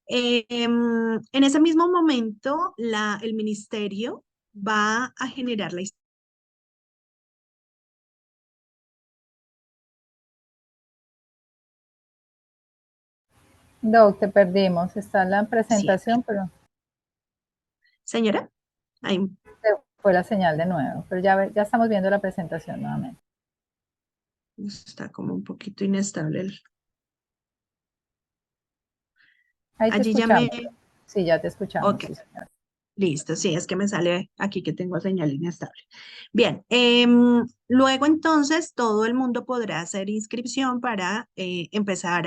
En ese mismo momento, el ministerio va a generar la historia. Doc, te perdimos. Está en la presentación, pero Señora, ahí se fue la señal de nuevo. Pero ya estamos viendo la presentación nuevamente. está como un poquito inestable. Ahí te Allí ya escuchamos. me... Sí, ya te escuchamos, Ok, sí, señora. listo. Sí, es que me sale aquí que tengo señal inestable. Bien, luego entonces todo el mundo podrá hacer inscripción para empezar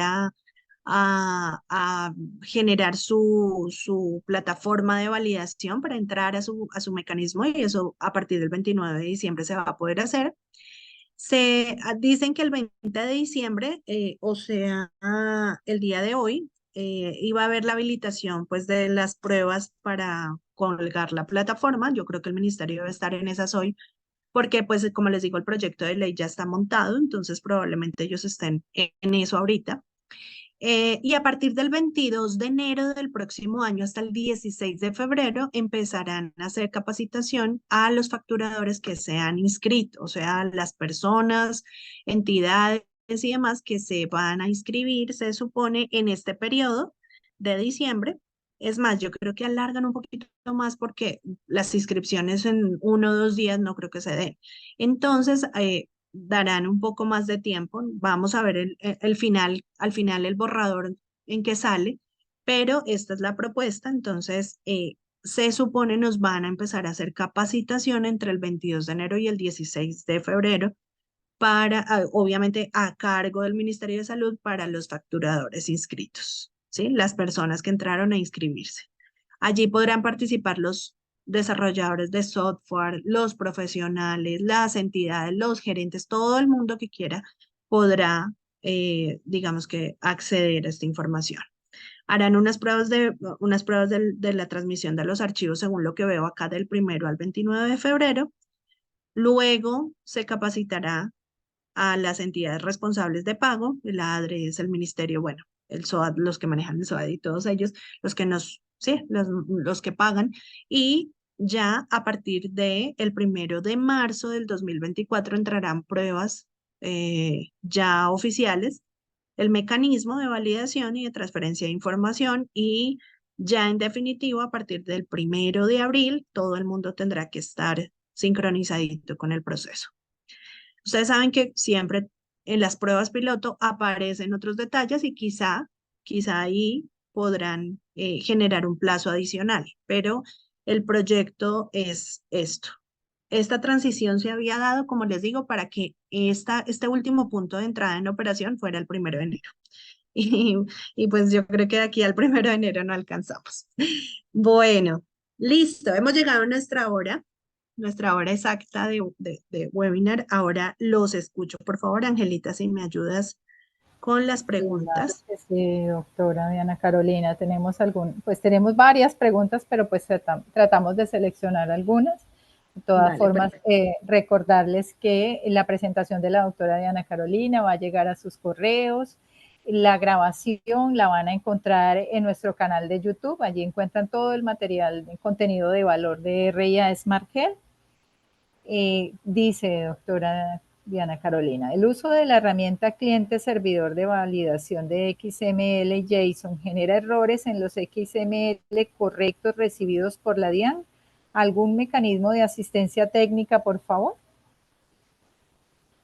a generar su plataforma de validación para entrar a su mecanismo y eso a partir del 29 de diciembre se va a poder hacer. Dicen que el 20 de diciembre, o sea, el día de hoy, iba a haber la habilitación pues de las pruebas para colgar la plataforma. Yo creo que el ministerio debe estar en esas hoy, porque pues como les digo, el proyecto de ley ya está montado, entonces probablemente ellos estén en eso ahorita. Y a partir del 22 de enero del próximo año hasta el 16 de febrero empezarán a hacer capacitación a los facturadores que se han inscrito, o sea, las personas, entidades y demás que se van a inscribir, se supone, en este periodo de diciembre. Es más, yo creo que alargan un poquito más porque las inscripciones en 1 o 2 días no creo que se den. Entonces, darán un poco más de tiempo. Vamos a ver el final, al final el borrador en que sale, pero esta es la propuesta. Entonces, se supone nos van a empezar a hacer capacitación entre el 22 de enero y el 16 de febrero para, obviamente, a cargo del Ministerio de Salud para los facturadores inscritos, ¿sí? Las personas que entraron a inscribirse. Allí podrán participar los desarrolladores de software, los profesionales, las entidades, los gerentes, todo el mundo que quiera podrá, digamos que, acceder a esta información. Harán unas pruebas de la transmisión de los archivos según lo que veo acá del 1 al 29 de febrero. Luego se capacitará a las entidades responsables de pago, el ADRES, el ministerio, bueno, el SOAT, los que manejan el SOAT y todos ellos, los que sí, los que pagan, y ya a partir de el 1 de marzo del 2024 entrarán pruebas ya oficiales, el mecanismo de validación y de transferencia de información y ya en definitivo a partir del 1 de abril todo el mundo tendrá que estar sincronizadito con el proceso. Ustedes saben que siempre en las pruebas piloto aparecen otros detalles y quizá ahí podrán generar un plazo adicional, pero el proyecto es esto. Esta transición se había dado, como les digo, para que este último punto de entrada en operación fuera el 1 de enero. Y, y pues yo creo que de aquí al 1 de enero no alcanzamos. Bueno, listo, hemos llegado a nuestra hora exacta de webinar. Ahora los escucho. Por favor, Angelita, si me ayudas con las Claro preguntas. que sí, doctora Diana Carolina. Pues tenemos varias preguntas, pero pues tratamos de seleccionar algunas. De todas Vale, formas, perfecto. recordarles que la presentación de la doctora Diana Carolina va a llegar a sus correos. La grabación la van a encontrar en nuestro canal de YouTube. Allí encuentran todo el material, el contenido de valor de RIA Smart Health. Dice, doctora Diana Carolina, el uso de la herramienta cliente servidor de validación de XML JSON genera errores en los XML correctos recibidos por la DIAN. ¿Algún mecanismo de asistencia técnica, por favor?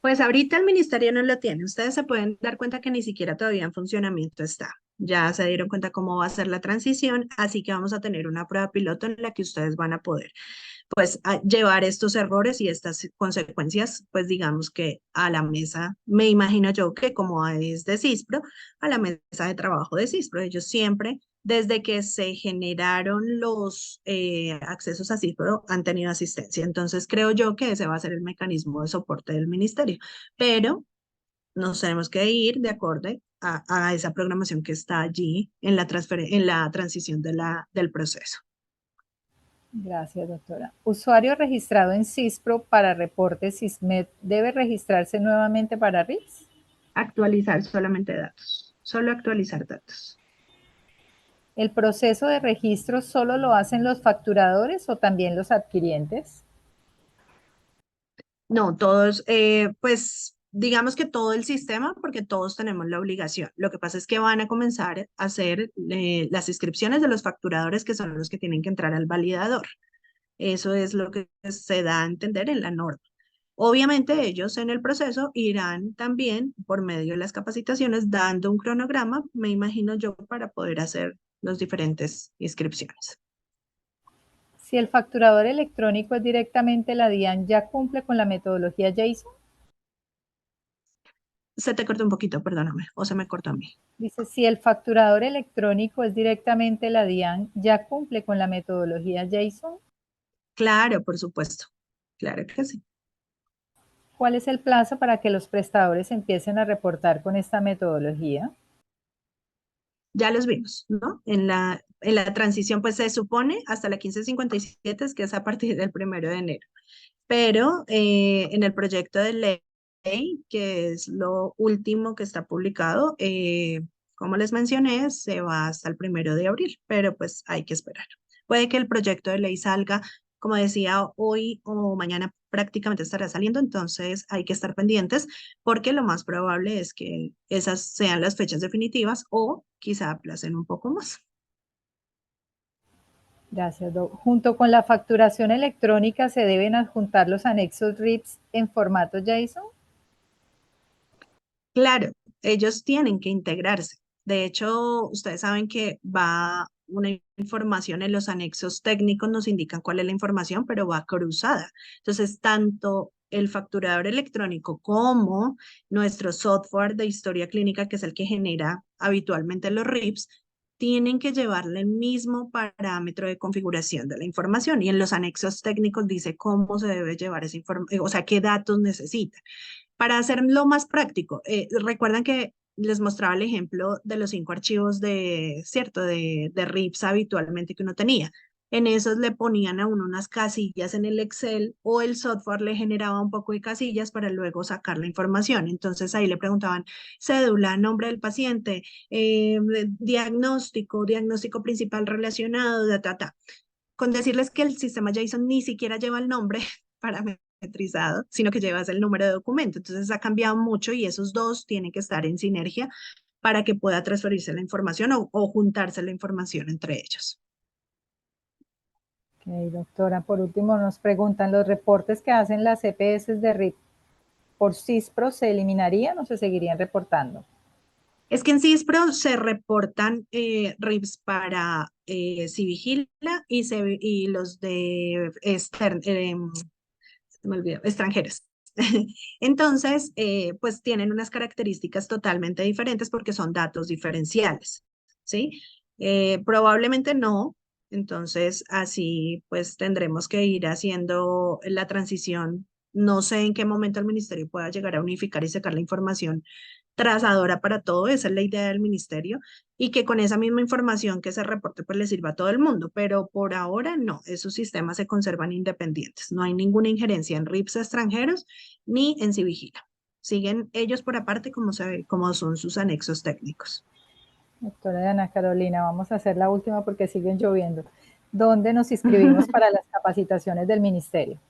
Pues ahorita el ministerio no lo tiene. Ustedes se pueden dar cuenta que ni siquiera todavía en funcionamiento está. Ya se dieron cuenta cómo va a ser la transición, así que vamos a tener una prueba piloto en la que ustedes van a poder pues a llevar estos errores y estas consecuencias, pues digamos que a la mesa, me imagino yo que como es de CISPRO, a la mesa de trabajo de CISPRO. Ellos siempre, desde que se generaron los accesos a CISPRO, han tenido asistencia. Entonces creo yo que ese va a ser el mecanismo de soporte del ministerio. Pero nos tenemos que ir de acuerdo a esa programación que está allí en en la transición del proceso. Gracias, doctora. Usuario registrado en CISPRO para reporte SISMED debe registrarse nuevamente para RIPS. Actualizar solamente datos, solo actualizar datos. ¿El proceso de registro solo lo hacen los facturadores o también los adquirientes? No, todos, pues digamos que todo el sistema, porque todos tenemos la obligación. Lo que pasa es que van a comenzar a hacer las inscripciones de los facturadores, que son los que tienen que entrar al validador. Eso es lo que se da a entender en la norma. Obviamente ellos en el proceso irán también por medio de las capacitaciones dando un cronograma, me imagino yo, para poder hacer las diferentes inscripciones. Si el facturador electrónico es directamente la DIAN, ¿ya cumple con la metodología JSON? Se te cortó un poquito, perdóname, o se me cortó a mí. Dice, si el facturador electrónico es directamente la DIAN, ¿ya cumple con la metodología JSON? Claro, por supuesto. Claro que sí. ¿Cuál es el plazo para que los prestadores empiecen a reportar con esta metodología? Ya los vimos, ¿no? En la transición, pues se supone hasta la 1557, es que es a partir del 1 de enero. Pero en el proyecto de ley, que es lo último que está publicado, como les mencioné, se va hasta el 1 de abril, pero pues hay que esperar. Puede que el proyecto de ley salga, como decía, hoy o mañana prácticamente estará saliendo, entonces hay que estar pendientes porque lo más probable es que esas sean las fechas definitivas o quizá aplacen un poco más. Gracias, Doc. Junto con la facturación electrónica, ¿se deben adjuntar los anexos RIPS en formato JSON? Claro, ellos tienen que integrarse. De hecho, ustedes saben que va una información en los anexos técnicos, nos indican cuál es la información, pero va cruzada. Entonces, tanto el facturador electrónico como nuestro software de historia clínica, que es el que genera habitualmente los RIPS, tienen que llevarle el mismo parámetro de configuración de la información y en los anexos técnicos dice cómo se debe llevar esa información, o sea, qué datos necesita. Para hacerlo más práctico, recuerdan que les mostraba el ejemplo de los 5 archivos ¿cierto? De RIPS habitualmente que uno tenía. En esos le ponían a uno unas casillas en el Excel o el software le generaba un poco de casillas para luego sacar la información. Entonces ahí le preguntaban cédula, nombre del paciente, diagnóstico principal relacionado, Con decirles que el sistema JSON ni siquiera lleva el nombre parametrizado, sino que llevas el número de documento. Entonces ha cambiado mucho y esos dos tienen que estar en sinergia para que pueda transferirse la información o juntarse la información entre ellos. Ok, doctora, por último nos preguntan, ¿los reportes que hacen las EPS de RIP por CISPRO se eliminarían o se seguirían reportando? Es que en CISPRO se reportan RIPs para Civigila y los de se me olvidó, extranjeros. Entonces, pues tienen unas características totalmente diferentes porque son datos diferenciales, ¿sí? Probablemente no, entonces así pues tendremos que ir haciendo la transición. No sé en qué momento el ministerio pueda llegar a unificar y sacar la información trazadora para todo, esa es la idea del ministerio, y que con esa misma información que se reporte pues le sirva a todo el mundo, pero por ahora no, esos sistemas se conservan independientes, no hay ninguna injerencia en RIPs extranjeros ni en Civigila. Siguen ellos por aparte como son sus anexos técnicos. Doctora Ana Carolina, vamos a hacer la última porque siguen lloviendo. ¿Dónde nos inscribimos para las capacitaciones del ministerio?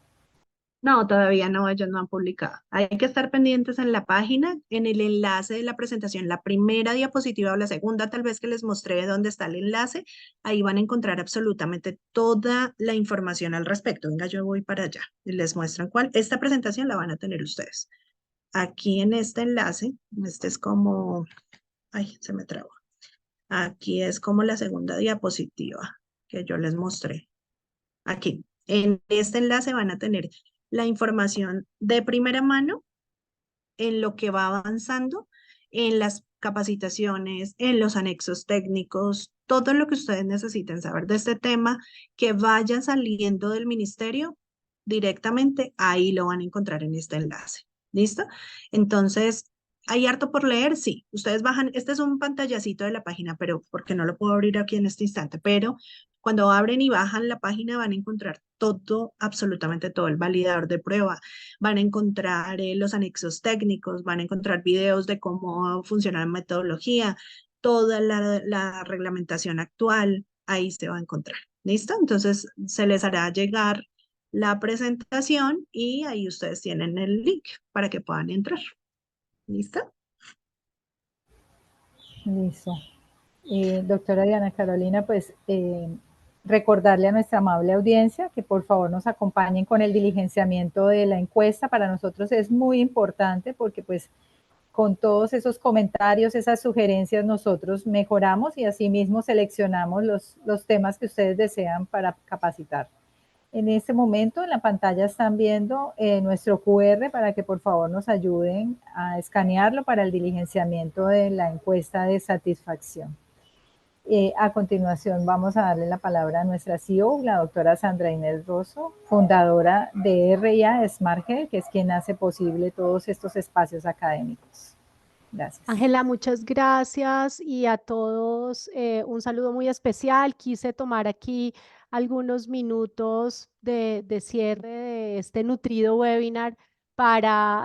No, todavía no, ellos no han publicado. Hay que estar pendientes en la página, en el enlace de la presentación, la primera diapositiva o la segunda, tal vez que les mostré dónde está el enlace, ahí van a encontrar absolutamente toda la información al respecto. Venga, yo voy para allá y les muestran cuál. Esta presentación la van a tener ustedes. Aquí en este enlace, este es como, ay, se me trabó. Aquí es como la segunda diapositiva que yo les mostré. Aquí. En este enlace van a tener la información de primera mano en lo que va avanzando, en las capacitaciones, en los anexos técnicos, todo lo que ustedes necesiten saber de este tema que vaya saliendo del ministerio directamente, ahí lo van a encontrar en este enlace. ¿Listo? Entonces, ¿hay harto por leer? Sí. Ustedes bajan, este es un pantallacito de la página, pero porque no lo puedo abrir aquí en este instante, pero cuando abren y bajan la página van a encontrar todo, absolutamente todo, el validador de prueba, van a encontrar los anexos técnicos, van a encontrar videos de cómo funciona la metodología, toda la reglamentación actual, ahí se va a encontrar. ¿Listo? Entonces se les hará llegar la presentación y ahí ustedes tienen el link para que puedan entrar. ¿Listo? Listo. Doctora Diana Carolina, pues recordarle a nuestra amable audiencia que por favor nos acompañen con el diligenciamiento de la encuesta. Para nosotros es muy importante porque pues con todos esos comentarios, esas sugerencias, nosotros mejoramos y asimismo seleccionamos los temas que ustedes desean para capacitar. En este momento en la pantalla están viendo nuestro QR para que por favor nos ayuden a escanearlo para el diligenciamiento de la encuesta de satisfacción. A continuación vamos a darle la palabra a nuestra CEO, la doctora Sandra Inés Rosso, fundadora de RIA Smart Health, que es quien hace posible todos estos espacios académicos. Gracias. Ángela, muchas gracias y a todos un saludo muy especial. Quise tomar aquí algunos minutos de cierre de este nutrido webinar para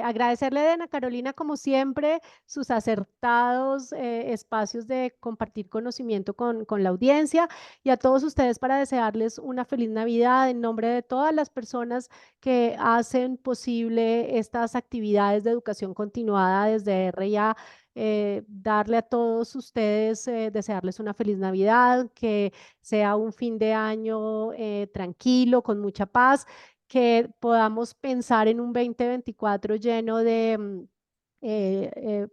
agradecerle a Diana Carolina, como siempre, sus acertados espacios de compartir conocimiento con la audiencia y a todos ustedes para desearles una feliz Navidad en nombre de todas las personas que hacen posible estas actividades de educación continuada desde RIA. Darle a todos ustedes, desearles una feliz Navidad, que sea un fin de año tranquilo, con mucha paz, que podamos pensar en un 2024 lleno de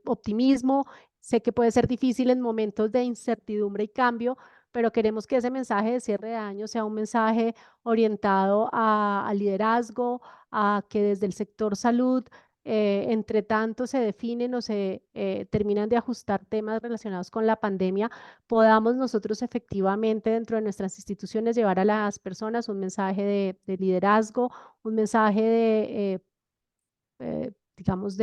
optimismo. Sé que puede ser difícil en momentos de incertidumbre y cambio, pero queremos que ese mensaje de cierre de año sea un mensaje orientado a liderazgo, a que desde el sector salud, entre tanto se definen o se terminan de ajustar temas relacionados con la pandemia, podamos nosotros efectivamente dentro de nuestras instituciones llevar a las personas un mensaje de liderazgo, un mensaje digamos,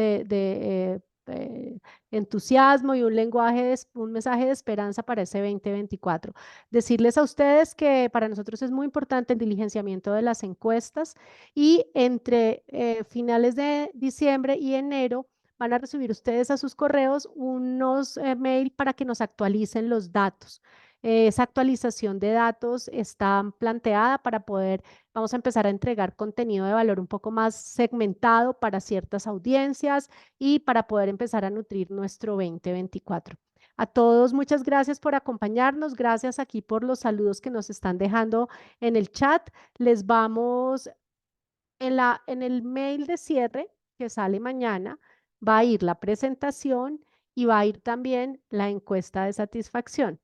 entusiasmo y un lenguaje, un mensaje de esperanza para ese 2024. Decirles a ustedes que para nosotros es muy importante el diligenciamiento de las encuestas y entre finales de diciembre y enero van a recibir ustedes a sus correos unos mail para que nos actualicen los datos. Esa actualización de datos está planteada para poder, vamos a empezar a entregar contenido de valor un poco más segmentado para ciertas audiencias y para poder empezar a nutrir nuestro 2024. A todos, muchas gracias por acompañarnos. Gracias aquí por los saludos que nos están dejando en el chat. Les vamos en el mail de cierre que sale mañana, va a ir la presentación y va a ir también la encuesta de satisfacción.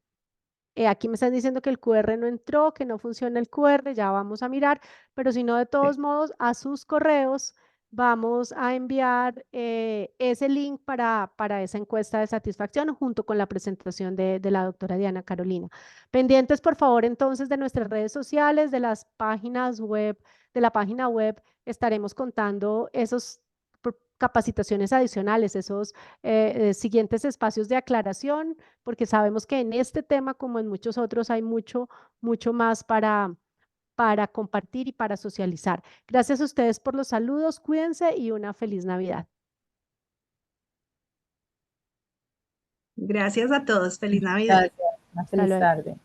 Aquí me están diciendo que el QR no entró, que no funciona el QR, ya vamos a mirar, pero si no, de todos modos, a sus correos vamos a enviar ese link para esa encuesta de satisfacción junto con la presentación de la doctora Diana Carolina. Pendientes, por favor, entonces, de nuestras redes sociales, de las páginas web, de la página web, estaremos contando esos capacitaciones adicionales, esos siguientes espacios de aclaración, porque sabemos que en este tema, como en muchos otros, hay mucho más para compartir y para socializar. Gracias a ustedes por los saludos, cuídense y una feliz Navidad. Gracias a todos. Feliz Navidad. Gracias. Una feliz tarde.